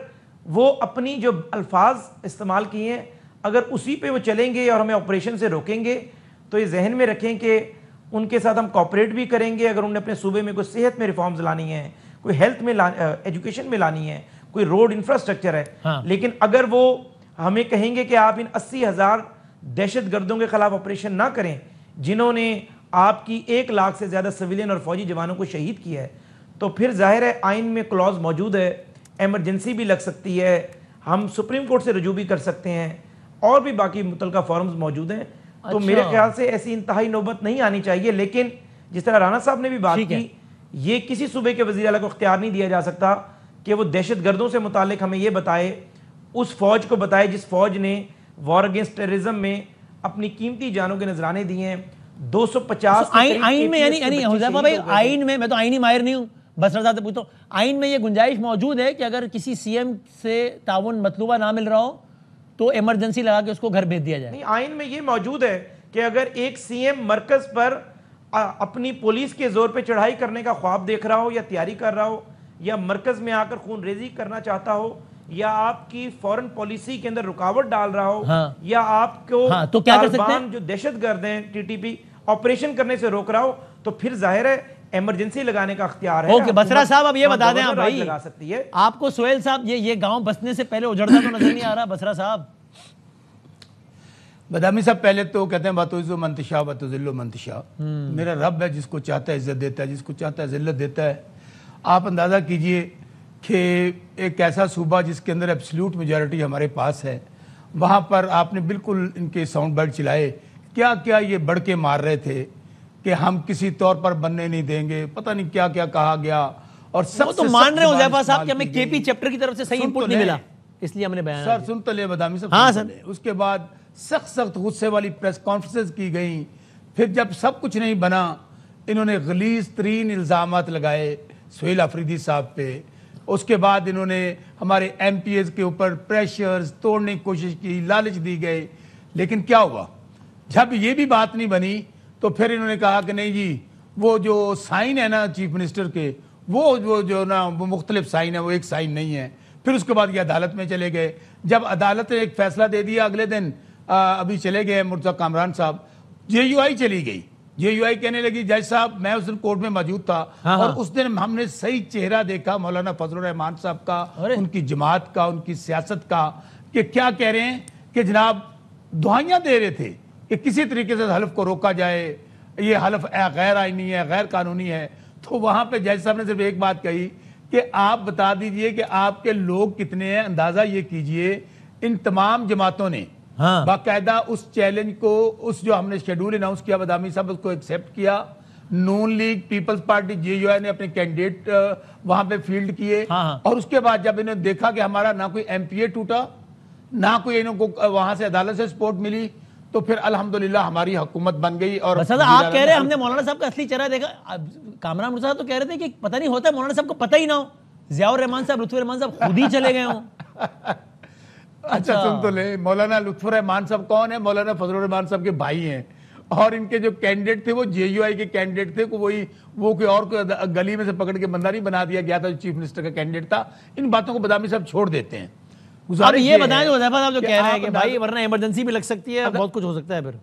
S11: وہ اپنی جو الفاظ استعمال کیے ہیں اگر اسی پہ وہ چلیں گے اور ہمیں آپریشن سے روکیں گے تو یہ ذہن میں رکھیں کہ ان کے ساتھ ہم کوپریٹ بھی کریں گے. اگر انہوں نے اپنے صوبے میں کوئی صحت میں ریفارمز لانی ہیں, کوئی ہیلتھ میں ایجوکیشن میں لانی ہے, کوئی روڈ انفراسٹرکچر ہے, لیکن اگر وہ ہمیں کہیں گے کہ آپ ان 80,000 دہشت گردوں کے خلاف آپریشن نہ کریں جنہوں نے آپ کی 1 لاکھ سے زیادہ سویلین اور فوجی جوانوں کو شہید کیا ہے, تو پھر ظاہر ہے آئین میں کلوز موجود ہے, ایمرجنسی بھی لگ سکتی ہے, ہم سپریم کورٹ سے رجوع بھی کر سکتے ہیں, اور بھی باقی متعلقہ فارمز موجود ہیں. تو میرے خیال سے ایسی انتہائی نوبت نہیں آنی چاہیے. لیکن جس طرح رانا صاحب نے بھی بات کی, یہ کسی صوبے کے وزیر اعلیٰ کو اختیار نہیں دیا جا سکتا کہ وہ دہشت گردوں سے متعلق ہمیں یہ بتائے, اس فوج کو بتائے جس فوج نے وار اگینسٹ ٹیررزم میں اپنی قیمتی جانوں کے نذرانے دیے ہیں. 250
S1: آئین میں یعنی حذیفہ بھائی آئین میں, میں تو آئینی ماہر نہیں ہوں, بسرا صاحب سے پوچھتا ہوں, آئین میں یہ گنجائش موجود ہے کہ اگر کسی CM سے تعاون مطلوبہ نہ مل رہا ہو تو ایمرجنسی لگا کے اس کو گھر بھیج دیا جائے؟
S11: نہیں, آئین میں یہ موجود ہے کہ اگر ایک CM مرکز پر اپنی پولیس کے زور پہ چڑھائی کرنے کا خواب دیکھ رہا ہو یا تیاری کر رہا ہو, یا مرکز میں آ کر خون ریزی کرنا چاہتا ہو, یا آپ کی فورن پالیسی کے اندر رکاوٹ ڈال رہا ہو, یا آپ کو طالبان جو دہشت گرد ہیں TTP آپریشن کرنے سے روک رہا ہو, تو پھر ظاہر ہے ایمرجنسی لگانے کا اختیار ہے.
S1: اوکے بسرا صاحب اب یہ بتا دیں آپ بھائی, آپ کو سہیل صاحب یہ گاؤں بسنے سے پہلے اجڑتا تو نظر نہیں آ رہا؟ بسرا صاحب.
S12: بدامی صاحب پہلے تو کہتے ہیں باتوزو منتشا باتوزلو منتشا, میرا رب ہے جس کو چاہتا ہے عزت دیتا ہے, جس کو چاہتا ہے ذلت دیتا ہے. آپ اندازہ کیجئے کہ ایک ایسا صوبہ جس کے اندر ایبسلیوٹ میجورٹی ہمارے پاس ہے, وہاں پر آپ نے بالکل ان کے ساؤنڈ بائٹ چلائے, کیا کیا یہ بڑھ کے مار رہے تھے کہ ہم کسی طور پر بننے نہیں دیں گے, پتہ نہیں کیا کیا کہا گیا. اور سب
S1: تو مان رہے ہو حذیفہ صاحب کہ ہمیں KP چیپٹر کی طرف سے صحیح انپٹ نہیں ملا, اس لیے ہم نے بیان.
S12: سر سن تو لے بدامی صاحب.
S1: ہاں سر.
S12: اس کے بعد سخت غصے والی پریس کانفرنس کی گئیں. پھر جب سب کچھ نہیں بنا, انہوں نے غلیظ ترین الزامات لگائے سہیل افریدی صاحب پہ. اس کے بعد انہوں نے ہمارے MPs کے اوپر پریشرز توڑنے کی کوشش کی, لالچ دی گئے. لیکن کیا ہوا, جب یہ بھی بات نہیں بنی تو پھر انہوں نے کہا کہ نہیں جی وہ جو سائن ہے نا چیف منسٹر کے, وہ جو نا وہ مختلف سائن ہے, وہ ایک سائن نہیں ہے. پھر اس کے بعد یہ عدالت میں چلے گئے. جب عدالت نے ایک فیصلہ دے دیا, اگلے دن ابھی چلے گئے مرتضی کامران صاحب, JUI چلی گئی. JUI کہنے لگی جج صاحب, میں اس دن کورٹ میں موجود تھا اور اس دن ہم نے صحیح چہرہ دیکھا مولانا فضل الرحمان صاحب کا, ان کی جماعت کا, ان کی سیاست کا, کہ کیا کہہ رہے ہیں کہ جناب دعائیاں دے رہے تھے کہ کسی طریقے سے حلف کو روکا جائے, یہ حلف غیر آئینی ہے, غیر قانونی ہے. تو وہاں پہ جج صاحب نے صرف ایک بات کہی کہ آپ بتا دیجئے کہ آپ کے لوگ کتنے ہیں. اندازہ یہ کیجئے ان تمام جماعتوں نے باقاعدہ اس چیلنج کو, اس جو ہم نے شیڈول اناؤنس کیا بدامی صاحب, اس کو ایکسیپٹ کیا. نون لیگ, پیپلز پارٹی, JUI نے اپنے کینڈیڈیٹ وہاں پہ فیلڈ کیے. اور اس کے بعد جب انہوں نے دیکھا کہ ہمارا نہ کوئی MPA ٹوٹا, نہ کوئی انہوں کو وہاں سے عدالت سے سپورٹ ملی, تو پھر الحمدللہ ہماری حکومت بن گئی. اور
S1: آپ کہہ رہے ہیں ہم نے مولانا صاحب کا اصلی چہرہ دیکھا. کامران مرزا صاحب تو کہہ رہے تھے کہ پتہ نہیں ہوتا مولانا صاحب کو پتہ ہی نہ ہو, ضیاء الرحمان صاحب, لطف الرحمان صاحب خود ہی چلے گئے ہوں.
S12: اچھا سن تو لے, مولانا لطف الرحمان صاحب کون ہے؟ مولانا فضل الرحمان صاحب کے بھائی ہیں, اور ان کے جو کینڈیڈیٹ تھے وہ JUI کے کینڈیڈیٹ تھے. وہ کوئی اور گلی میں سے پکڑ کے بندہ نہیں بنا دیا گیا تھا جو چیف منسٹر کا کینڈیڈیٹ تھا. ان باتوں کو بدامی صاحب چھوڑ دیتے ہیں.
S1: اب یہ بتائیں جو حذیفہ صاحب جو کہہ رہے ہیں کہ بھائی ورنہ ایمرجنسی بھی لگ سکتی ہے, بہت کچھ ہو سکتا ہے. پھر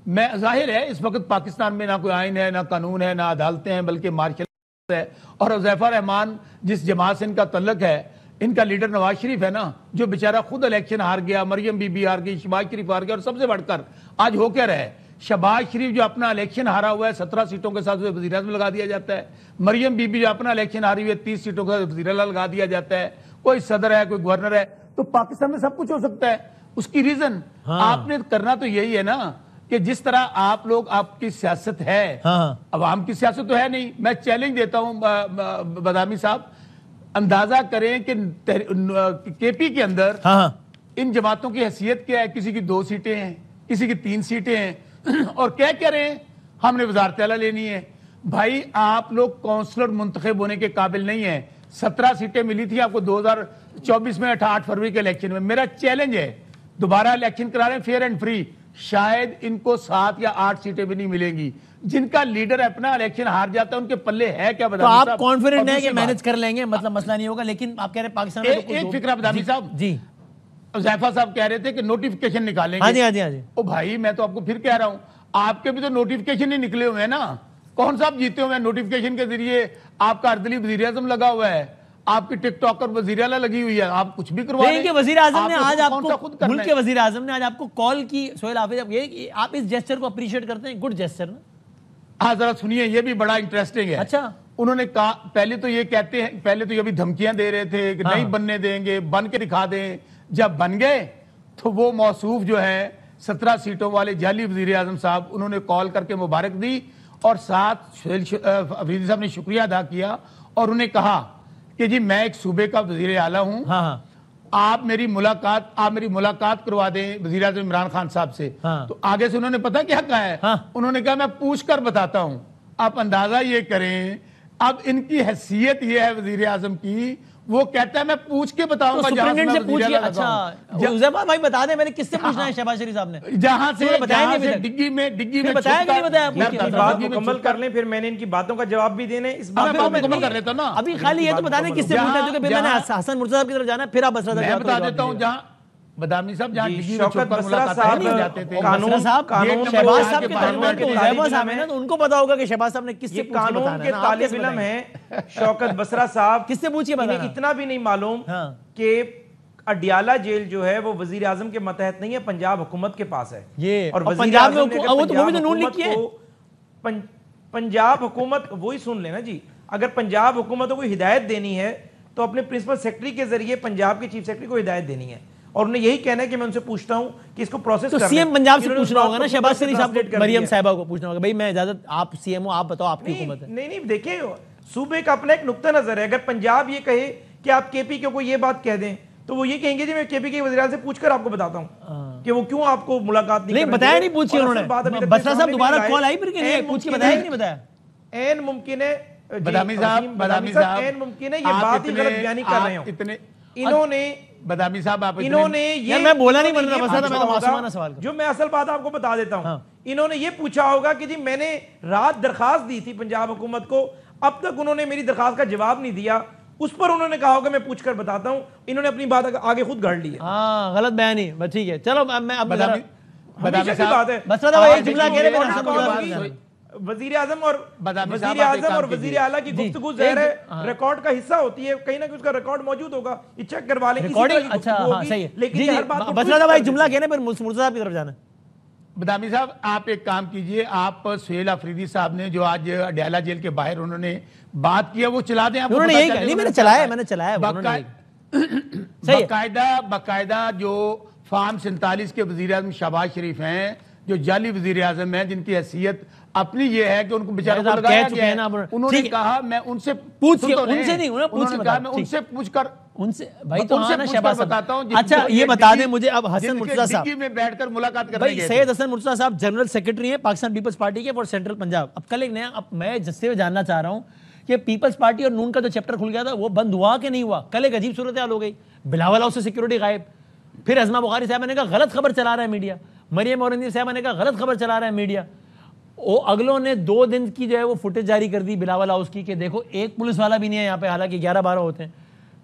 S12: میں ظاہر ہے اس وقت پاکستان میں نہ کوئی آئین ہے, نہ قانون ہے, نہ عدالتیں ہیں, بلکہ مارشل ہے. اور حذیفہ رحمان جس جماعت سے ان کا تعلق ہے, ان کا لیڈر نواز شریف ہے نا, جو بیچارہ خود الیکشن ہار گیا, مریم بی بی ہار گئی, شہباز شریف ہار گیا, اور سب سے بڑھ کر آج ہو کیا رہا ہے, شہباز شریف جو اپنا الیکشن ہارا ہوا ہے 17 سیٹوں کے ساتھ وزیر اعظم لگا دیا جاتا ہے. مریم بی بی جو اپنا الیکشن ہاری ہوئی ہے 30 سیٹوں کے ساتھ وزیر اعلیٰ لگا دیا جاتا ہے. کوئی صدر ہے, کوئی گورنر ہے. تو پاکستان میں سب کچھ ہو سکتا ہے. اس کی ریزن آپ نے کرنا تو یہی ہے نا کہ جس طرح آپ لوگ آپ کی سیاست ہے عوام کی سیاست تو ہے نہیں. میں چیلنج دیتا ہوں بادامی صاحب, اندازہ کریں کہ کے پی کے اندر ان جماعتوں کی حیثیت کیا ہے. کسی کی 2 سیٹیں ہیں, کسی کی 3 سیٹیں ہیں, اور کہہ رہے ہیں ہم نے وزارت اعلیٰ لینی ہے. بھائی آپ لوگ کونسلر منتخب ہونے کے قابل نہیں ہیں. 17 سیٹیں ملی تھی آپ کو 2024 میں 8 فروری کے الیکشن میں. میرا چیلنج ہے دوبارہ الیکشن کرا رہے ہیں فیئر اینڈ فری, شاید ان کو 7 یا 8 سیٹیں بھی نہیں ملیں گی. جن کا لیڈر اپنا الیکشن ہار جاتا ہے ان کے پلے ہے کیا؟
S1: تو آپ کانفیڈنٹ ہیں کہ مینج کر لیں گے, مطلب مسئلہ نہیں ہوگا. لیکن آپ کہہ رہے ہیں پاکستان میں
S12: ایک فکرہ بادامی صاحب,
S1: جی
S12: حذیفہ صاحب کہہ رہے تھے کہ نوٹیفیکیشن نکالیں گے.
S1: ہاں جی.
S12: او بھائی میں تو آپ کو پھر کہہ رہا ہوں, آپ کے بھی تو نوٹیفیکیشن ہی نکلے ہوئے ہیں نا. کون صاحب جیتے ہوئے ہیں نوٹیفیکیشن کے ذریعے؟ آپ کا اردلی وزیر اعظم لگا ہوا ہے, آپ کی ٹک ٹاک اور وزیر اعلیٰ لگی ہوئی ہے, آپ کچھ بھی کروا لیں.
S1: وزیر اعظم نے آج آپ کو, ملک کے وزیر اعظم نے آج آپ کو کال کی. سہیل حافظ, آپ اس جیسچر کو اپریشیٹ کرتے ہیں؟ گڈ جیسچر نا.
S12: ہاں ذرا سنیے, یہ بھی بڑا انٹرسٹنگ ہے.
S1: اچھا,
S12: انہوں نے کہا پہلے تو یہ کہتے ہیں, پہلے تو یہ بھی دھمکیاں دے رہے تھے کہ نہیں بننے دیں گے, بن کے دکھا دیں. جب بن گئے تو وہ موصوف جو ہے 17 سیٹوں والے جعلی وزیر اعظم صاحب, انہوں نے کال کر کے مبارک دی اور ساتھ افریدی صاحب نے شکریہ ادا کیا اور انہیں کہا کہ جی میں ایک صوبے کا وزیر اعلیٰ ہوں, آپ میری ملاقات کروا دیں وزیر اعظم عمران خان صاحب سے. تو آگے سے انہوں نے پتہ کیا کہا ہے, انہوں نے کہا میں پوچھ کر بتاتا ہوں. آپ اندازہ یہ کریں, اب ان کی حیثیت یہ ہے وزیر اعظم کی, وہ کہتا ہے میں پوچھ کے بتاؤں گا جہاں سے میں وزیر اعلیٰ لگا ہوں.
S1: حذیفہ بھائی بتا دیں میں نے کس سے پوچھنا ہے شہباز شریف صاحب نے,
S12: جہاں سے ڈگی میں
S1: بتایا کہ نہیں بتایا؟
S11: بات مکمل کر لیں, پھر میں نے ان کی باتوں کا جواب بھی دینے. اس بات
S12: کو مکمل کر لیتا ہوں نا.
S1: ابھی خالی یہ تو بتا دیں کس سے پوچھنا ہے, کیونکہ میں نے حسن مرتضیٰ صاحب کی طرف جانا ہے, پھر آپ بسرا
S12: میں بتا دیتا ہوں. جہاں بادامی صاحب جہاں ڈگی میں چھپ کر ملاقات نہیں جاتے تھے,
S1: قانون صاحب شہباز صاحب کے ترجمان تو حذیفہ صاحب ہیں نا, تو ان کو پتا ہوگا کہ شہباز صاحب نے کس سے پوچھ کے بتانا ہے.
S11: قانون کے طالب علم ہیں شوکت بسرا صاحب,
S1: کس سے پوچھیے بتانا.
S11: اتنا بھی نہیں معلوم کہ اڈیالہ جیل جو ہے وہ وزیر اعظم کے ماتحت نہیں ہے, پنجاب حکومت کے پاس ہے.
S1: یہ
S11: اور
S1: پنجاب میں وہ تو نون لیگ کی ہے.
S11: پنجاب حکومت وہی سن لینا جی, اگر پنجاب حکومت کو کوئی ہدایت دینی ہے تو اپنے پرنسپل سیکرٹری کے ذریعے پنجاب کے چیف سیکرٹری کو ہدایت دینی ہے, اور انہیں یہی کہنا ہے کہ میں ان سے پوچھتا ہوں کہ اس کو پروسیس
S1: کریں. تو سی ایم پنجاب سے پوچھنا ہوگا نا, شہباز شریف صاحب کو, مریم صاحبہ کو پوچھنا ہوگا, بھائی میں اجازت, آپ سی ایم ہو, آپ بتاؤ آپ کی حکومت ہے.
S11: نہیں دیکھیں, صوبے کا اپنا ایک نقطہ نظر ہے. اگر پنجاب یہ کہے کہ آپ کے پی کے کو یہ بات کہہ دیں تو وہ یہ کہیں گے جی میں کے پی کے وزیر اعظم سے پوچھ کر آپ کو بتاتا ہوں کہ وہ کیوں آپ کو ملاقات نہیں
S1: بتایا. نہیں پوچھی انہوں نے, بسرا صاحب دوبارہ کال آئی پھر کہ نہیں پوچھ کے بتایا کہ نہیں بتایا.
S11: این ممکن ہے
S12: بادامی صاحب
S11: این ممکن ہے یہ بات ہی غلط بیانی کر رہے ہوں. انہوں نے
S12: بادامی صاحب آپ
S11: انہوں نے یہ,
S1: میں بولا نہیں بن رہا, بس میں تو معصومانہ سوال
S11: جو میں اصل بات آپ کو بتا دیتا ہوں. انہوں نے یہ پوچھا ہوگا کہ جی میں نے رات درخواست دی تھی پنجاب حکومت کو, اب تک انہوں نے میری درخواست کا جواب نہیں دیا, اس پر انہوں نے کہا ہوگا میں پوچھ کر بتاتا ہوں. انہوں نے اپنی بات آگے خود گھڑ لی ہے.
S1: ہاں غلط بیانی, بس ٹھیک ہے چلو. میں اب
S11: بادامی صاحب
S1: بسرا صاحب ایک جملہ کہہ رہے ہیں,
S11: وزیر اعظم اور وزیر اعلیٰ کی گفتگو ظاہر ہے ریکارڈ کا حصہ ہوتی ہے, کہیں نہ کہیں اس کا ریکارڈ موجود ہوگا, یہ چیک کروا لیں.
S1: اچھا ہاں صحیح ہے, لیکن بسرا صاحب ایک جملہ کہہ رہے ہیں, پھر مرتضیٰ صاحب کی طرف جانا.
S12: بادامی صاحب آپ ایک کام کیجئے, آپ سہیل افریدی صاحب نے جو آج اڈیالہ جیل کے باہر انہوں نے بات کیا وہ چلا دیں.
S1: انہوں نے یہی کہا, نہیں میں نے چلایا
S12: باقاعدہ جو فارم 47 کے وزیر اعظم شہباز شریف ہیں, جو جعلی وزیر اعظم ہیں, جن کی حیثیت اپنی یہ ہے کہ ان کو بیچاروں کو لگایا گیا ہے, انہوں نے کہا میں ان سے پوچھ کر
S1: ان سے بھائی تو آنا شہباز بتاتا ہوں. اچھا یہ بتا دیں مجھے, اب حسن مرتضیٰ صاحب
S12: میں بیٹھ کر ملاقات کرنے
S1: گئے, سید حسن مرتضیٰ صاحب جنرل سیکرٹری ہیں پاکستان پیپلز پارٹی کے فور سینٹرل پنجاب. اب کل ایک نیا, اب میں جس سے جاننا چاہ رہا ہوں کہ پیپلز پارٹی اور نون کا جو چیپٹر کھل گیا تھا وہ بند ہوا کہ نہیں ہوا. کل ایک عجیب صورتحال ہو گئی, بلاول ہاؤس سے سیکورٹی غائب, پھر ازما بخاری صاحب نے کہا غلط خبر چلا رہا ہے میڈیا, مریم اورنگزیب صاحب نے کہا غلط خبر چلا رہا ہے میڈیا. اگلوں نے 2 دن کی جو ہے وہ فوٹیج جاری کر دی بلاول ہاؤس کی کہ دیکھو ایک پولیس والا بھی نہیں ہے یہاں پہ, حالانکہ 11-12 ہوتے ہیں.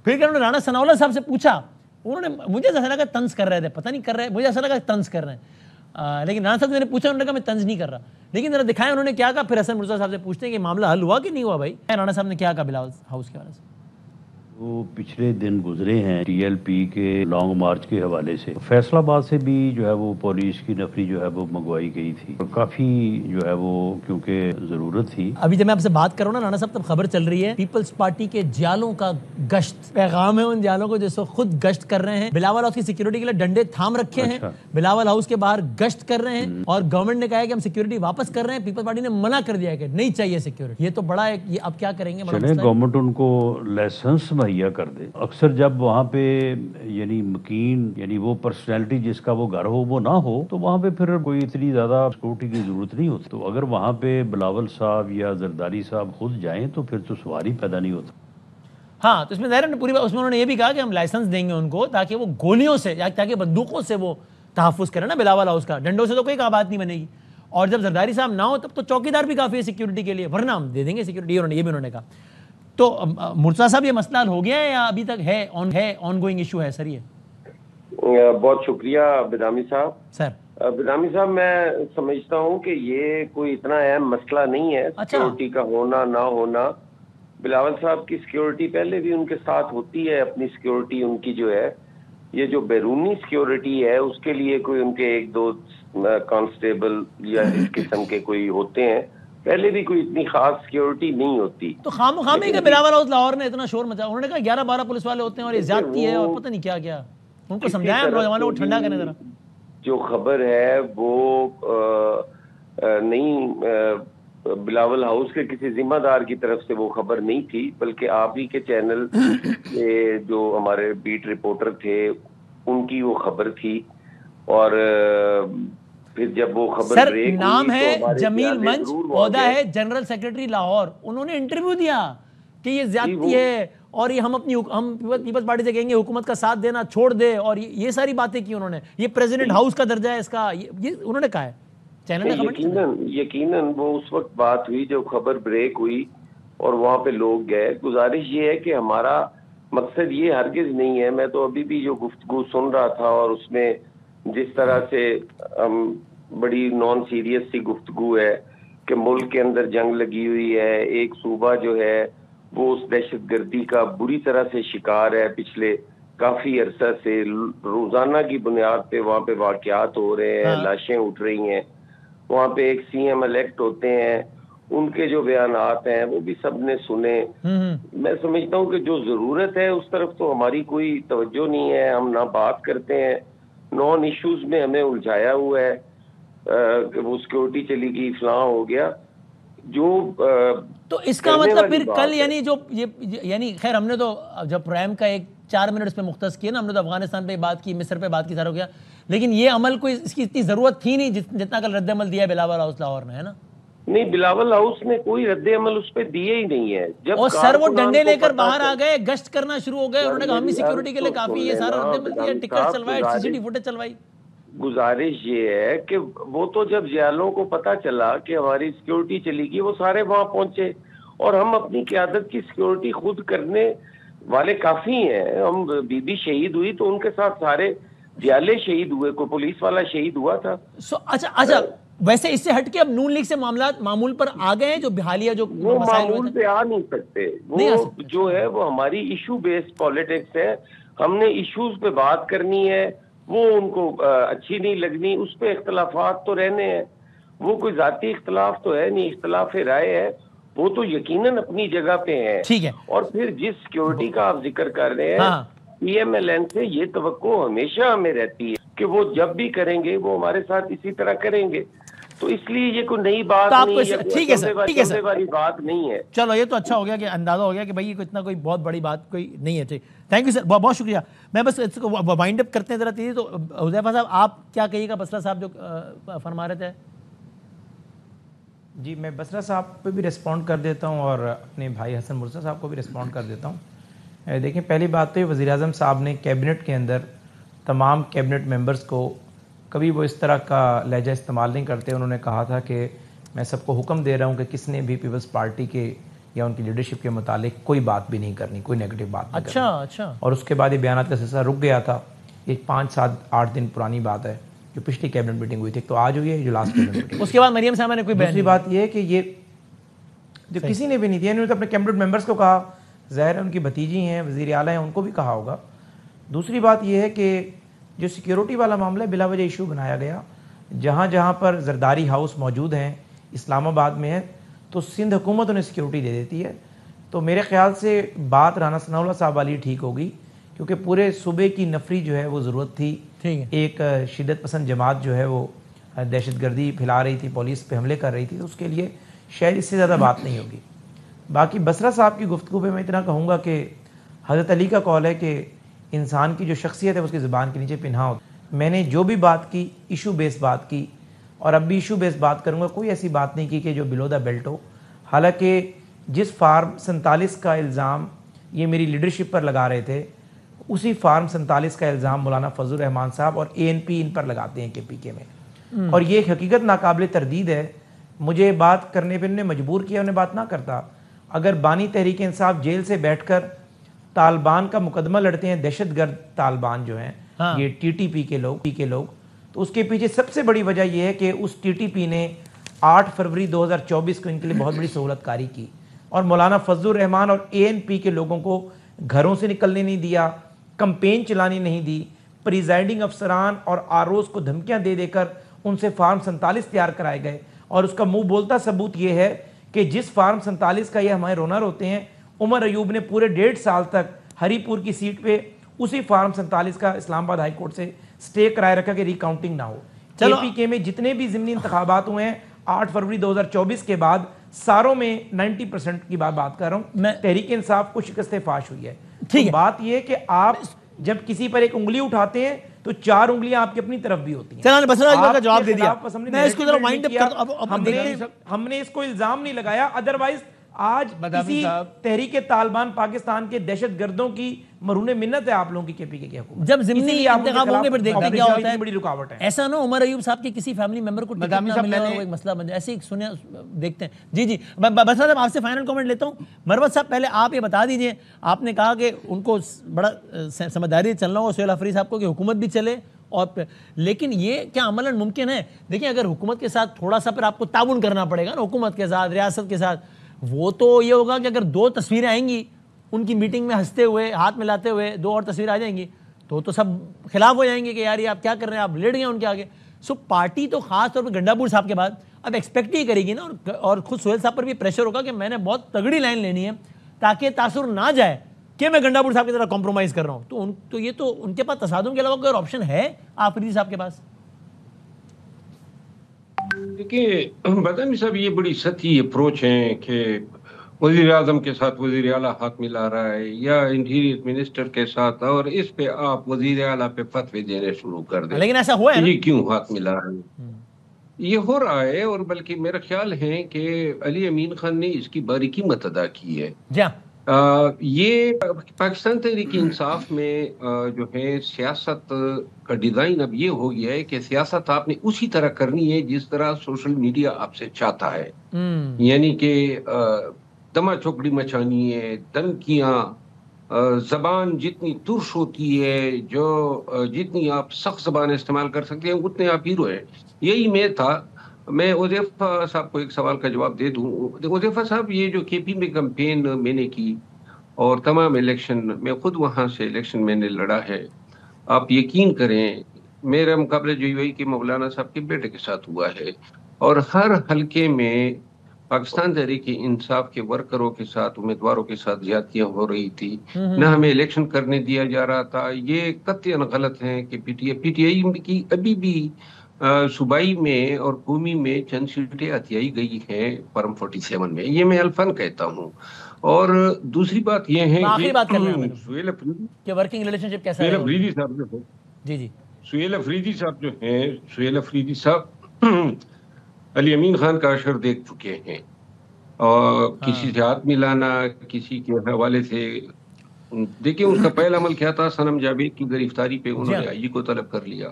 S1: پھر کہ انہوں نے رانا ثناء اللہ صاحب سے پوچھا, انہوں نے مجھے ایسا لگا طنز کر رہے تھے, پتہ نہیں کر رہے, مجھے ایسا لگا طنز کر رہے ہیں, لیکن رانا صاحب سے میں نے پوچھا, انہوں نے کہا میں طنز نہیں کر رہا. لیکن ذرا دکھائیں انہوں نے کیا کہا. پھر حسن مرتضیٰ صاحب سے پوچھتے ہیں کہ معاملہ حل ہوا کہ نہیں ہوا. بھائی رانا صاحب نے کیا کہا بلاول ہاؤس کے حوالے سے؟
S4: وہ پچھلے دن گزرے ہیں ٹی ایل پی کے لانگ مارچ کے حوالے سے، فیصل آباد سے بھی جو ہے وہ پولیس کی نفری جو ہے وہ منگوائی گئی تھی، کافی جو ہے وہ کیونکہ ضرورت تھی۔
S1: ابھی جب میں آپ سے بات کر رہا ہوں نا رانا صاحب، تب خبر چل رہی ہے پیپلز پارٹی کے جالوں کا گشت، پیغام ہے ان جالوں کو جو سو خود گشت کر رہے ہیں، بلاول ہاؤس کی سیکیورٹی کے لیے ڈنڈے تھام رکھے ہیں، بلاول ہاؤس کے باہر گشت کر رہے ہیں، اور گورنمنٹ نے کہا ہے کہ ہم سیکیورٹی واپس کر رہے ہیں، پیپلز پارٹی نے منع کر دیا ہے کہ نہیں چاہیے سیکیورٹی۔ یہ تو بڑا ہے، یہ اب کیا کریں گے؟
S4: گورنمنٹ ان کو لائسنس مہیا کر دے۔ اکثر جب وہاں پہ یعنی مکین یعنی وہ پرسنالٹی جس کا وہ گھر ہو وہ نہ ہو تو وہاں پہ پھر کوئی اتنی زیادہ سیکورٹی کی ضرورت نہیں ہوتی، تو اگر وہاں پہ بلاول صاحب یا زرداری صاحب خود جائیں تو پھر تو سوال ہی پیدا نہیں ہوتا۔
S1: ہاں تو اس میں ظاہر ہے پوری بات، اس میں انہوں نے یہ بھی کہا کہ ہم لائسنس دیں گے ان کو تاکہ وہ گولیوں سے یا تاکہ بندوقوں سے وہ تحفظ کریں نا بلاول ہاؤس کا، ڈنڈوں سے تو کوئی بات نہیں بنے گی، اور جب زرداری صاحب نہ ہو تب تو چوکیدار بھی کافی ہے سیکیورٹی کے لیے، ورنہ ہم دے دیں گے سیکیورٹی، یہ بھی انہوں نے کہا۔ تو مرتضیٰ صاحب یہ مسئلہ حل ہو گیا ہے یا ابھی تک ہے آن گوئنگ ایشو ہے سر؟ یہ
S13: بہت شکریہ بدامی صاحب۔
S1: سر
S13: بدامی صاحب میں سمجھتا ہوں کہ یہ کوئی اتنا اہم مسئلہ نہیں ہے سیکیورٹی کا ہونا نہ ہونا۔ بلاول صاحب کی سیکیورٹی پہلے بھی ان کے ساتھ ہوتی ہے، اپنی سیکیورٹی ان کی جو ہے، یہ جو بیرونی سیکیورٹی ہے اس کے لیے کوئی ان کے ایک دو کانسٹیبل یا اس قسم کے کوئی ہوتے ہیں، پہلے بھی کوئی اتنی خاص سیکیورٹی نہیں ہوتی۔
S1: تو خامی کہ بلاول ہاؤس لاہور نے اتنا شور مچا، انہوں نے کہا 11-12 پولیس والے ہوتے ہیں اور یہ زیادتی ہے اور پتہ نہیں کیا کیا، ان کو سمجھایا نوجوانوں کو ٹھنڈا کرنے ذرا۔
S13: جو خبر ہے وہ نہیں، بلاول ہاؤس کے کسی ذمہ دار کی طرف سے وہ خبر نہیں تھی، بلکہ آپ ہی کے چینل کے جو ہمارے بیٹ رپورٹر تھے ان کی وہ خبر تھی، اور پھر جب وہ خبر
S1: سر نام ہے جمیل منچ، عہدہ ہے جنرل سیکرٹری لاہور، انہوں نے انٹرویو دیا کہ یہ زیادتی ہے اور یہ ہم پیپلز پارٹی سے کہیں گے حکومت کا ساتھ دینا چھوڑ دے، اور یہ ساری باتیں کی انہوں نے، یہ پریزیڈنٹ ہاؤس کا درجہ ہے اس کا، یہ انہوں نے کہا ہے چینل نے خبر۔
S13: یقیناً وہ اس وقت بات ہوئی جب خبر بریک ہوئی اور وہاں پہ لوگ گئے۔ گزارش یہ ہے کہ ہمارا مقصد یہ ہرگز نہیں ہے، میں تو ابھی بھی جو گفتگو سن رہا تھا اور اس میں جس طرح سے بڑی نان سیریس سی گفتگو ہے کہ ملک کے اندر جنگ لگی ہوئی ہے، ایک صوبہ جو ہے وہ اس دہشت گردی کا بری طرح سے شکار ہے، پچھلے کافی عرصہ سے روزانہ کی بنیاد پہ وہاں پہ واقعات ہو رہے ہیں، لاشیں اٹھ رہی ہیں، وہاں پہ ایک سی ایم الیکٹ ہوتے ہیں، ان کے جو بیانات ہیں وہ بھی سب نے سنے۔ میں سمجھتا ہوں کہ جو ضرورت ہے اس طرف تو ہماری کوئی توجہ نہیں ہے، ہم نہ بات کرتے ہیں، نان ایشوز میں ہمیں الجھایا ہوا ہے کہ وہ سیکورٹی چلی گئی، فلاں ہو گیا، جو
S1: تو اس کا مطلب پھر کل یعنی جو یعنی خیر ہم نے تو جب پرائم کا ایک 4 منٹ اس پہ مختص کیا نا، ہم نے تو افغانستان پہ بات کی، مصر پہ بات کی، سارا ہو گیا، لیکن یہ عمل کوئی اس کی اتنی ضرورت تھی نہیں جتنا کل رد عمل دیا ہے بلاول ہاؤس لاہور نے، ہے نا؟
S13: نہیں، بلاول ہاؤس نے کوئی رد عمل اس پہ دیے ہی نہیں ہے۔ جب
S1: اور سر وہ ڈنڈے لے کر باہر آ گئے، گشت کرنا شروع ہو گئے، انہوں نے کہا ہم بھی سیکیورٹی کے لیے کافی، یہ سارا رد عمل دیا، ٹکٹ چلوائے، سی سی ٹی فوٹیج چلوائی۔
S13: گزارش یہ ہے کہ وہ تو جب جیالوں کو پتا چلا کہ ہماری سیکیورٹی چلی گئی وہ سارے وہاں پہنچے، اور ہم اپنی قیادت کی سیکیورٹی خود کرنے والے کافی ہیں۔ ہم بی بی شہید ہوئی تو ان کے ساتھ سارے جیالے شہید ہوئے، کوئی پولیس والا شہید ہوا تھا۔
S1: اچھا ویسے اس سے ہٹ کے اب نون لیگ سے معاملات معمول پر آ گئے ہیں، جو بحالیہ جو
S13: وہ معمول پہ آ نہیں سکتے، وہ جو ہے وہ ہماری ایشو بیسڈ پالیٹکس ہے، ہم نے ایشوز پہ بات کرنی ہے، وہ ان کو اچھی نہیں لگنی، اس پہ اختلافات تو رہنے ہیں، وہ کوئی ذاتی اختلاف تو ہے نہیں، اختلاف رائے ہے، وہ تو یقیناً اپنی جگہ پہ ہے۔
S1: ٹھیک ہے،
S13: اور پھر جس سیکیورٹی کا آپ ذکر کر رہے ہیں، پی ایم ایل این سے یہ توقع ہمیشہ ہمیں رہتی ہے کہ وہ جب بھی کریں گے وہ ہمارے ساتھ اسی طرح کریں گے، تو اس لیے یہ کوئی نئی بات نہیں ہے،
S1: ٹھیک ہے سر،
S13: والی بات نہیں ہے۔
S1: چلو یہ تو اچھا ہو گیا کہ اندازہ ہو گیا کہ بھائی یہ اتنا کوئی بہت بڑی بات کوئی نہیں ہے۔ ٹھیک، تھینک یو سر، بہت شکریہ۔ میں بس اس کو وائنڈ اپ کرتے ہیں ذرا تیزی، تو حذیفہ صاحب آپ کیا کہیے گا بسرا صاحب جو فرما رہے تھے؟
S11: جی میں بسرا صاحب پہ بھی ریسپونڈ کر دیتا ہوں اور اپنے بھائی حسن مرزا صاحب کو بھی ریسپونڈ کر دیتا ہوں۔ دیکھیں پہلی بات تو یہ وزیر اعظم صاحب نے کیبنٹ کے اندر تمام کیبنٹ ممبرز کو کبھی وہ اس طرح کا لہجہ استعمال نہیں کرتے۔ انہوں نے کہا تھا کہ میں سب کو حکم دے رہا ہوں کہ کس نے بھی پیپلز پارٹی کے یا ان کی لیڈرشپ کے متعلق کوئی بات بھی نہیں کرنی، کوئی نیگیٹو بات نہیں کرنی۔
S1: اچھا۔
S11: اور اس کے بعد یہ بیانات کا سلسلہ رک گیا تھا، یہ 5 7 8 دن پرانی بات ہے، جو پچھلی کیبنٹ میٹنگ ہوئی تھی، تو آج ہوئی ہے جو لاسٹ کیبنٹ میٹنگ۔
S1: اس کے بعد مریم صاحبہ نے کوئی
S11: دوسری بات یہ ہے کہ یہ جو کسی نے بھی نہیں دیا، انہوں نے تو اپنے کیبنٹ ممبرز کو کہا، ظاہر ہے ان کی بھتیجی ہیں، وزیر اعلیٰ ہیں، ان کو بھی کہا ہوگا. دوسری بات یہ ہے کہ جو سیکیورٹی والا معاملہ بلا وجہ ایشو بنایا گیا، جہاں جہاں پر زرداری ہاؤس موجود ہیں اسلام آباد میں ہے تو سندھ حکومت انہیں سیکیورٹی دے دیتی ہے. تو میرے خیال سے بات رانا ثناء اللہ صاحب والی ٹھیک ہوگی، کیونکہ پورے صوبے کی نفری جو ہے وہ ضرورت تھی. ایک شدت پسند جماعت جو ہے وہ دہشت گردی پھیلا رہی تھی، پولیس پہ حملے کر رہی تھی، تو اس کے لیے شاید اس سے زیادہ بات نہیں ہوگی. باقی بسرا صاحب کی گفتگو پہ میں اتنا کہوں گا کہ حضرت علی کا قول ہے کہ انسان کی جو شخصیت ہے اس کی زبان کے نیچے پنہا ہوتا. میں نے جو بھی بات کی ایشو بیس بات کی، اور اب بھی ایشو بیس بات کروں گا. کوئی ایسی بات نہیں کی کہ جو بلو دا بیلٹ ہو. حالانکہ جس فارم 47 کا الزام یہ میری لیڈرشپ پر لگا رہے تھے، اسی فارم 47 کا الزام مولانا فضل الرحمان صاحب اور ANP ان پر لگاتے ہیں KPK میں. اور یہ حقیقت ناقابل تردید ہے. مجھے بات کرنے پہ انہیں مجبور کیا، انہیں بات نہ کرتا. اگر بانی تحریک انصاف جیل سے بیٹھ کر طالبان کا مقدمہ لڑتے ہیں، دہشت گرد طالبان جو ہیں یہ TTP کے لوگ، تو اس کے پیچھے سب سے بڑی وجہ یہ ہے کہ اس TTP نے 8 فروری 2024 کو ان کے لیے بہت بڑی سہولت کاری کی، اور مولانا فضل الرحمان اور ANP کے لوگوں کو گھروں سے نکلنے نہیں دیا، کمپین چلانی نہیں دی، پریزائڈنگ افسران اور ROs کو دھمکیاں دے دے کر ان سے فارم 47 تیار کرائے گئے. اور اس کا منہ بولتا ثبوت یہ ہے کہ جس فارم 47 کا یہ ہمارے رونر ہوتے ہیں، عمر ایوب نے پورے 1.5 سال تک ہری پور کی سیٹ پہ اسی فارم 47 کا اسلام آباد ہائی کورٹ سے سٹے کرائے رکھا کہ ریکاؤنٹنگ نہ ہو. KPK میں جتنے بھی ضمنی انتخابات ہوئے ہیں 8 فروری 2024 کے بعد، ساروں میں 90% کی بات کر رہا ہوں، تحریک انصاف کو شکست فاش ہوئی ہے. بات یہ کہ آپ جب کسی پر ایک انگلی اٹھاتے ہیں تو 4 انگلیاں آپ کی اپنی طرف بھی ہوتی ہیں.
S1: چلان بسرا کا جواب دے دیا. میں اس کو ذرا وائنڈ اپ
S11: کرتا ہوں. ہم نے اس کو الزام نہیں لگایا، ادروائز آج کسی تحریک طالبان پاکستان کے دہشت گردوں کی مرہون منت ہے آپ لوگوں کی KPK کی حکومت.
S1: جب ضمنی انتخاب ہوں گے پھر دیکھتے کیا ہوتا ہے.
S11: بڑی رکاوٹ ہے.
S1: ایسا نہ عمر ایوب صاحب کے کسی فیملی ممبر کو ٹکٹ نہ ملے اور وہ ایک مسئلہ بن جائے. ایسے ہی سنیں دیکھتے ہیں. جی بس صاحب آپ سے فائنل کامنٹ لیتا ہوں. مروت صاحب پہلے آپ یہ بتا دیجئے، آپ نے کہا کہ ان کو بڑا سمجھداری چلنا ہوگا سہیل افریدی صاحب کو کہ حکومت بھی چلے، اور لیکن یہ کیا عملاً ممکن ہے؟ دیکھیں اگر حکومت کے ساتھ تھوڑا سا پھر آپ کو تعاون کرنا پڑے گا نا، حکومت کے ساتھ ریاست کے ساتھ. وہ تو یہ ہوگا کہ اگر 2 تصویریں آئیں گی ان کی میٹنگ میں ہنستے ہوئے ہاتھ ملاتے ہوئے 2 اور تصویریں آ جائیں گی تو سب خلاف ہو جائیں گے کہ یار یہ آپ کیا کر رہے ہیں، آپ لیٹ گئے ان کے آگے. سو پارٹی تو خاص طور پہ گنڈا پور صاحب کے بعد اب ایکسپیکٹ ہی کرے گی نا، اور خود سہیل صاحب پر بھی پریشر ہوگا کہ میں نے بہت تگڑی لائن لینی ہے تاکہ تاثر نہ جائے کہ میں گنڈا پور صاحب کی طرح کمپرومائز کر رہا ہوں. تو یہ تو ان کے پاس تصادم کے علاوہ کوئی آپشن ہے آفریدی صاحب کے پاس؟
S10: دیکھیے بدانی صاحب، یہ بڑی سطحی اپروچ ہے کہ وزیر اعظم کے ساتھ وزیر اعلیٰ ہاتھ ملا رہا ہے یا انٹیریئر منسٹر کے ساتھ، اور اس پہ آپ وزیر اعلیٰ پہ فتوے دینے شروع کر دیں.
S1: لیکن ایسا ہوا ہے
S10: یہ کیوں ہاتھ ملا رہا ہے؟ یہ ہو رہا ہے، اور بلکہ میرا خیال ہے کہ علی امین خان نے اس کی باری قیمت ادا کی ہے. یہ پاکستان تحریک انصاف میں جو ہے سیاست کا ڈیزائن اب یہ ہو گیا ہے کہ سیاست آپ نے اسی طرح کرنی ہے جس طرح سوشل میڈیا آپ سے چاہتا ہے. یعنی کہ دما چوکڑی مچانی ہے، دھمکیاں، زبان جتنی ترش ہوتی ہے، جو جتنی آپ سخت زبان استعمال کر سکتے ہیں اتنے آپ ہیرو ہیں. یہی میں تھا. میں حذیفہ صاحب کو ایک سوال کا جواب دے دوں. حذیفہ صاحب، یہ جو KP میں کمپین میں نے کی اور تمام الیکشن میں خود وہاں سے الیکشن میں نے لڑا ہے، آپ یقین کریں میرا مقابلہ جو UAE کے مولانا صاحب کے بیٹے کے ساتھ ہوا ہے، اور ہر حلقے میں پاکستان تحریک انصاف کے ورکروں کے ساتھ، امیدواروں کے ساتھ زیادتیاں ہو رہی تھی، نہ ہمیں الیکشن کرنے دیا جا رہا تھا. یہ قطعاً غلط ہے کہ PTI کی ابھی بھی صوبائی میں اور قومی میں چند سیٹیں عطیائی گئی ہیں فارم 47 میں. یہ میں الفن کہتا ہوں. اور دوسری بات یہ ہے
S1: سہیل افریدی صاحب
S10: سہیل افریدی صاحب جو ہیں، سہیل افریدی صاحب علی امین خان کا اشر دیکھ چکے ہیں، اور کسی سے ہاتھ ملانا، کسی کے حوالے سے دیکھیں اس کا پہلا عمل کیا تھا، صنم جاوید کی گرفتاری پہ انہوں نے IG کو طلب کر لیا.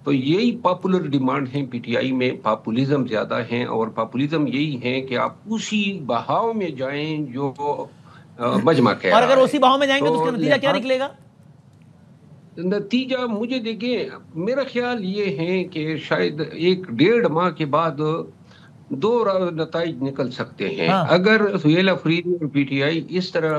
S10: تو یہی پاپولر ڈیمانڈ ہے PTI میں. پاپولیزم زیادہ ہیں، اور پاپولیزم یہی ہے کہ آپ اسی بہاؤ میں جائیں جو مجمع کہہ رہا ہے.
S1: اور اگر اسی بہاؤ میں جائیں گے تو اس کا نتیجہ کیا نکلے گا؟
S10: نتیجہ مجھے دیکھیں میرا خیال یہ ہے کہ شاید 1.5 ماہ کے بعد 2 نتائج نکل سکتے ہیں. اگر سہیل افریدی اور PTI اس طرح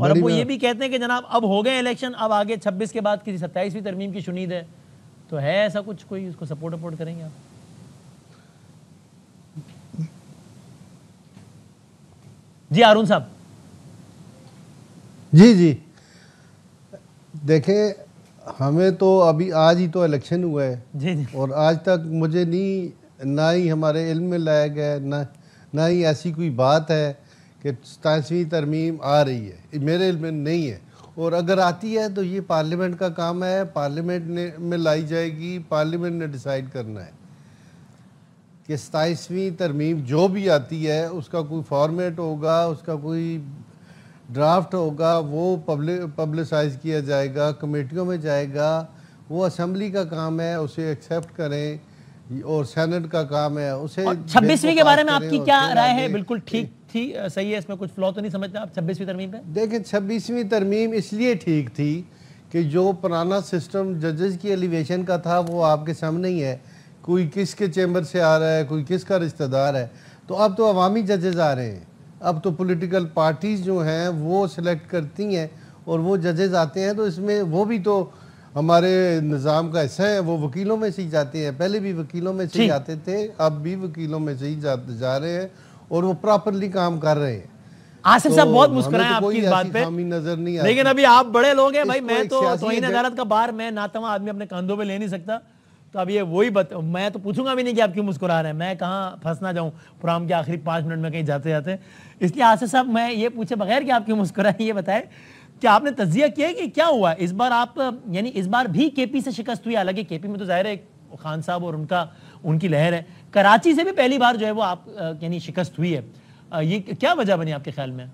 S1: اور اب وہ یہ بھی کہتے ہیں کہ جناب اب ہو گئے الیکشن، اب آگے 26 کے بعد کسی 27ویں ترمیم کی شنید ہے، تو ہے ایسا کچھ کوئی اس کو سپورٹ کریں گے آپ؟ جی ہارون صاحب.
S14: جی دیکھیں ہمیں تو ابھی آج ہی تو الیکشن ہوا ہے
S1: جی
S14: اور آج تک مجھے نہ ہی ہمارے علم میں لایا گیا ہے، نہ ہی ایسی کوئی بات ہے کہ 27ویں ترمیم آ رہی ہے، میرے علم میں نہیں ہے. اور اگر آتی ہے تو یہ پارلیمنٹ کا کام ہے، پارلیمنٹ میں لائی جائے گی، پارلیمنٹ نے ڈیسائیڈ کرنا ہے کہ 27ویں ترمیم جو بھی آتی ہے اس کا کوئی فارمیٹ ہوگا، اس کا کوئی ڈرافٹ ہوگا، وہ پبلسائز کیا جائے گا، کمیٹیوں میں جائے گا، وہ اسمبلی کا کام ہے اسے ایکسیپٹ کریں، اور سینٹ کا کام ہے اسے.
S1: 26ویں کے بارے میں آپ کی کیا رائے ہے؟ بالکل ٹھیک تھی، صحیح ہے، اس میں کچھ فلو تو نہیں سمجھتے آپ 26ویں ترمیم پہ؟
S14: دیکھیں 26ویں ترمیم اس لیے ٹھیک تھی کہ جو پرانا سسٹم ججز کی ایلیویشن کا تھا وہ آپ کے سامنے ہی ہے، کوئی کس کے چیمبر سے آ رہا ہے، کوئی کس کا رشتہ دار ہے. تو اب تو عوامی ججز آ رہے ہیں، اب تو پولیٹیکل پارٹیز جو ہیں وہ سلیکٹ کرتی ہیں اور وہ ججز آتے ہیں، تو اس میں وہ بھی تو ہمارے نظام کا حصہ ہے، وہ وکیلوں میں سے ہی جاتے ہیں، پہلے بھی وکیلوں میں سے ہی آتے تھے، اب بھی وکیلوں میں سے ہی جا رہے ہیں اور وہ پراپرلی کام کر رہے ہیں.
S1: آصف صاحب بہت مسکرائیں آپ کی اس بات پہ، لیکن ابھی آپ بڑے لوگ ہیں بھائی، میں تو توہین عدالت کا بار میں ناتواں آدمی اپنے کاندھوں پہ لے نہیں سکتا. تو اب یہ وہی میں تو پوچھوں گا بھی نہیں کہ آپ کیوں مسکرا رہے ہیں، میں کہاں پھنس نہ جاؤں پروگرام کے آخری 5 منٹ میں کہیں جاتے جاتے. اس لیے آصف صاحب میں یہ پوچھے بغیر کہ آپ کیوں مسکرائیں، یہ بتائیں کہ آپ نے تجزیہ کیا ہے کہ کیا ہوا اس بار؟ آپ یعنی اس بار بھی کے پی سے شکست ہوئی، حالانکہ کے پی میں تو ظاہر ہے خان صاحب اور ان کی لہر ہے، کراچی سے بھی پہلی بار جو ہے وہ آپ یعنی شکست ہوئی ہے، یہ کیا وجہ بنی آپ کے خیال میں؟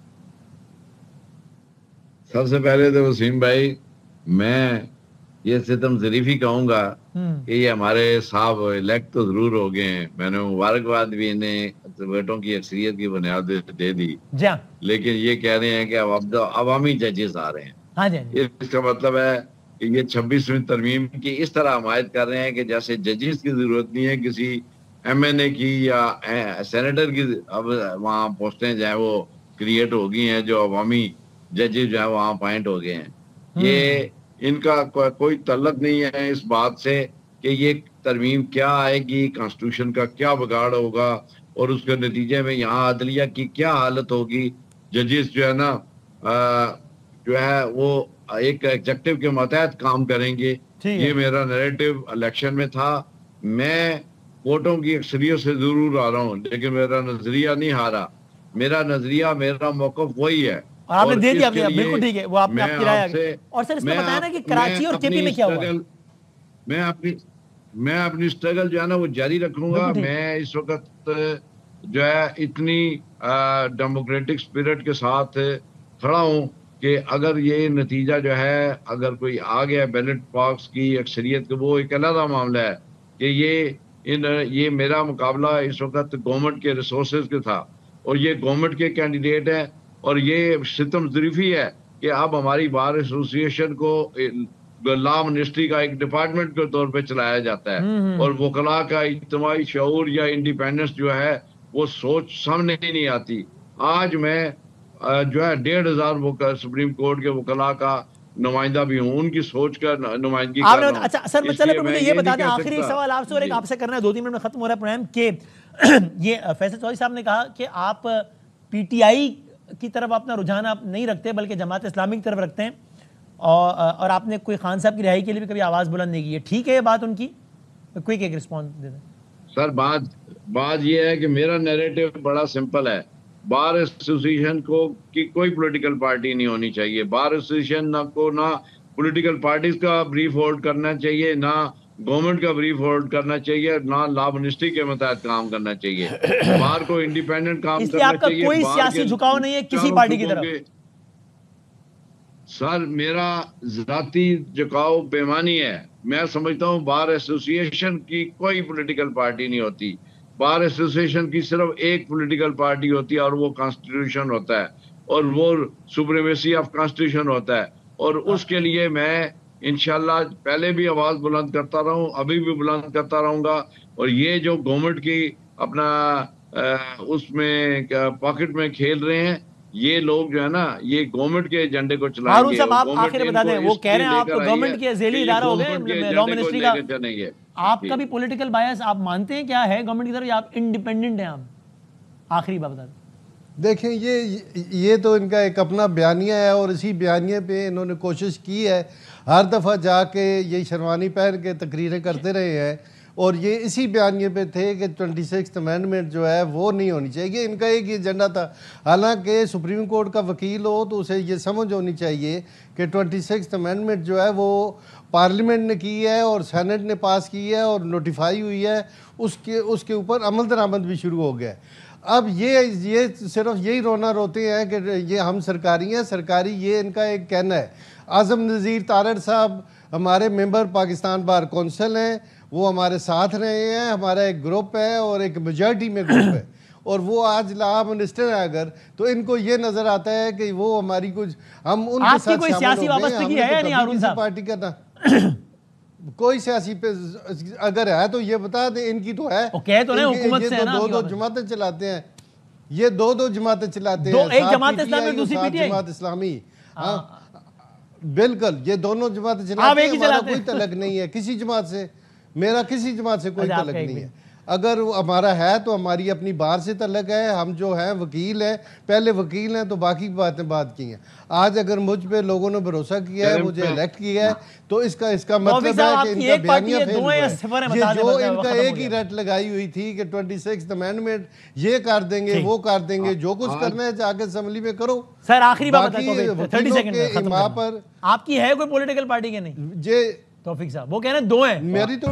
S15: سب سے پہلے تو وسیم بھائی میں یہ ستم ظریفی کہوں گا کہ یہ ہمارے صاحب الیکٹ تو ضرور ہو گئے ہیں، میں نے مبارکباد بھی انہیں ووٹوں کی اکثریت کی بنیاد دے دی، لیکن یہ کہہ رہے ہیں کہ اب عوامی ججز آ رہے ہیں. اس کا مطلب ہے کہ یہ 26ویں ترمیم کی اس طرح حمایت کر رہے ہیں کہ جیسے ججز کی ضرورت نہیں ہے کسی ایم این اے کی یا سینیٹر کی، اب وہاں پوسٹیں جو ہیں وہ کریٹ ہو گئی ہیں، جو عوامی ججز جو ہے وہاں اپوائنٹ ہو گئے ہیں. یہ ان کا کوئی تعلق نہیں ہے اس بات سے کہ یہ ترمیم کیا آئے گی، کانسٹیٹیوشن کا کیا بگاڑ ہوگا اور اس کے نتیجے میں یہاں عدلیہ کی کیا حالت ہوگی. ججز جو ہے نا جو ہے وہ ایک ایگزیکٹو کے ماتحت کام کریں گے. یہ میرا نیریٹو الیکشن میں تھا، میں ووٹوں کی اکثریت سے ضرور آ رہا ہوں لیکن میرا نظریہ نہیں ہارا، میرا نظریہ میرا موقف وہی ہے.
S1: اور آپ نے دے دیا، بالکل ٹھیک ہے، وہ آپ کی رائے آگے. اور سر اس میں بتایا نا کہ کراچی اور کے پی میں کیا ہوا؟
S15: میں اپنی سٹرگل جو ہے نا وہ جاری رکھوں گا. میں اس وقت جو ہے اتنی ڈیموکریٹک سپرٹ کے ساتھ کھڑا ہوں کہ اگر یہ نتیجہ جو ہے اگر کوئی آ گیا بیلٹ باکس کی اکثریت کا، وہ ایک علیحدہ معاملہ ہے کہ یہ میرا مقابلہ اس وقت گورنمنٹ کے ریسورسز کے تھا اور یہ گورنمنٹ کے کینڈیڈیٹ ہے اور یہ ستم ظریفی ہے کہ اب ہماری بار ایسوسی ایشن کو لا منسٹری کا ایک ڈپارٹمنٹ کے طور پہ چلایا جاتا ہے اور وکلاء کا اجتماعی شعور یا انڈیپینڈنس جو ہے وہ سوچ سامنے ہی نہیں آتی. آج میں جو ہے 1500 سپریم کورٹ کے وکلاء کا نمائندہ بھی ہوں، ان کی سوچ کا نمائندگی کر رہا ہوں.
S1: اچھا سر چلے مجھے یہ بتا دیں، آخری سوال آپ سے اور ایک آپ سے کرنا ہے، 2-3 منٹ میں ختم ہو رہا ہے پروگرام، کہ یہ فیصل چودھری صاحب نے کہا کہ آپ پی ٹی آئی کی طرف اپنا رجحان آپ نہیں رکھتے بلکہ جماعت اسلامی کی طرف رکھتے ہیں، اور آپ نے کوئی خان صاحب کی رہائی کے لیے بھی کبھی آواز بلند نہیں کی ہے، ٹھیک ہے یہ بات ان کی؟ کوئی ایک رسپانس دے دیں
S15: سر. بات یہ ہے کہ میرا نیریٹو بڑا سمپل ہے. بار ایسوسیشن کی کوئی پولیٹیکل پارٹی نہیں ہونی چاہیے. بار ایسوسیشن نہ پولیٹیکل پارٹیز کا بریف ہولڈ کرنا چاہیے، نہ گورنمنٹ کا بریف ہولڈ کرنا چاہیے، نہ لا منسٹری کے متحد کام کرنا چاہیے. بار کو انڈیپینڈنٹ کام کرنا چاہیے.
S1: آپ کا کوئی سیاسی جھکاؤ نہیں ہے کسی پارٹی کی طرف؟
S15: سر میرا ذاتی جھکاؤ بیمانی ہے. میں سمجھتا ہوں بار ایسوسی ایشن کی کوئی پولیٹیکل پارٹی نہیں ہوتی. بار ایسوسی ایشن کی صرف ایک پولیٹیکل پارٹی ہوتی ہے اور وہ کانسٹیٹیوشن ہوتا ہے اور وہ سپریمیسی آف کانسٹیٹیوشن ہوتا ہے. اور اس کے لیے میں انشاءاللہ پہلے بھی آواز بلند کرتا رہا ہوں، ابھی بھی بلند کرتا رہوں گا. اور یہ جو گورنمنٹ کی اپنا اس میں پاکٹ میں کھیل رہے ہیں، یہ لوگ جو ہے نا یہ گورنمنٹ کے ایجنڈے کو چلائیں
S1: ہارون
S15: گے.
S1: صاحب آپ آخر بتا دیں, وہ کہہ رہے ہیں آپ تو گورنمنٹ کے ذیلی ادارہ ہو گئے لا منسٹری کا, آپ کا بھی پولیٹیکل بایس آپ مانتے ہیں کیا ہے گورنمنٹ کی طرف یا آپ انڈیپینڈنٹ ہیں؟ آپ آخری بات بتا دیں.
S14: دیکھیں یہ تو ان کا ایک اپنا بیانیہ ہے اور اسی بیانیے پہ انہوں نے کوشش کی ہے, ہر دفعہ جا کے یہ شیروانی پہن کے تقریریں کرتے رہے ہیں, اور یہ اسی بیانیے پہ تھے کہ 26th امینڈمنٹ جو ہے وہ نہیں ہونی چاہیے. ان کا ایک ایجنڈا تھا, حالانکہ سپریم کورٹ کا وکیل ہو تو اسے یہ سمجھ ہونی چاہیے کہ 26th امینڈمنٹ جو ہے وہ پارلیمنٹ نے کی ہے اور سینٹ نے پاس کی ہے اور نوٹیفائی ہوئی ہے, اس کے اوپر عمل درآمد بھی شروع ہو گیا ہے. اب یہ صرف یہی رونا روتے ہیں کہ یہ ہم سرکاری ہیں, سرکاری یہ ان کا ایک کہنا ہے. اعظم نذیر تارڑ صاحب ہمارے ممبر پاکستان بار کونسل ہیں, وہ ہمارے ساتھ رہے ہیں, ہمارا ایک گروپ ہے اور ایک میجارٹی میں گروپ ہے, اور وہ آج لا منسٹر ہیں اگر, تو ان کو یہ نظر آتا ہے کہ وہ ہماری کچھ ہم ان کے ساتھ شامل ہو گئے. ہم نے تو کسی پارٹی کا نا کوئی سیاسی پہ اگر ہے تو یہ بتا دیں, ان کی تو ہے, یہ تو دو جماعتیں چلاتے ہیں, یہ دو جماعتیں چلاتے ہیں,
S1: ایک جماعت اسلامی دوسری P T I,
S14: Jamaat Islami. ہاں بالکل, یہ دونوں جماعتیں چلاتے ہیں, ہمارا کوئی تعلق نہیں ہے کسی جماعت سے, میرا کسی جماعت سے کوئی تعلق نہیں ہے. اگر ہمارا ہے تو ہماری اپنی بار سے تعلق ہے, ہم جو ہیں وکیل ہیں, پہلے وکیل ہیں تو باقی باتیں بات کی ہیں. آج اگر مجھ پہ لوگوں نے بھروسہ کیا ہے, مجھے الیکٹ کیا ہے, تو اس کا مطلب ہے کہ ان کا بیانیہ فیل ہوا ہے. یہ جو ان کا ایک ہی رٹ لگائی ہوئی تھی کہ 26th امینڈمنٹ یہ کر دیں گے وہ کر دیں گے, جو کچھ کرنا ہے جا کے اسمبلی میں کرو.
S1: سر آخری بات بتائیں, 30 سیکنڈ
S14: پر
S1: آپ کی ہے کوئی پولیٹیکل پارٹی کے نہیں؟
S14: جی
S1: توفیق صاحب وہ کہہ رہے ہیں دو ہیں.
S14: میری تو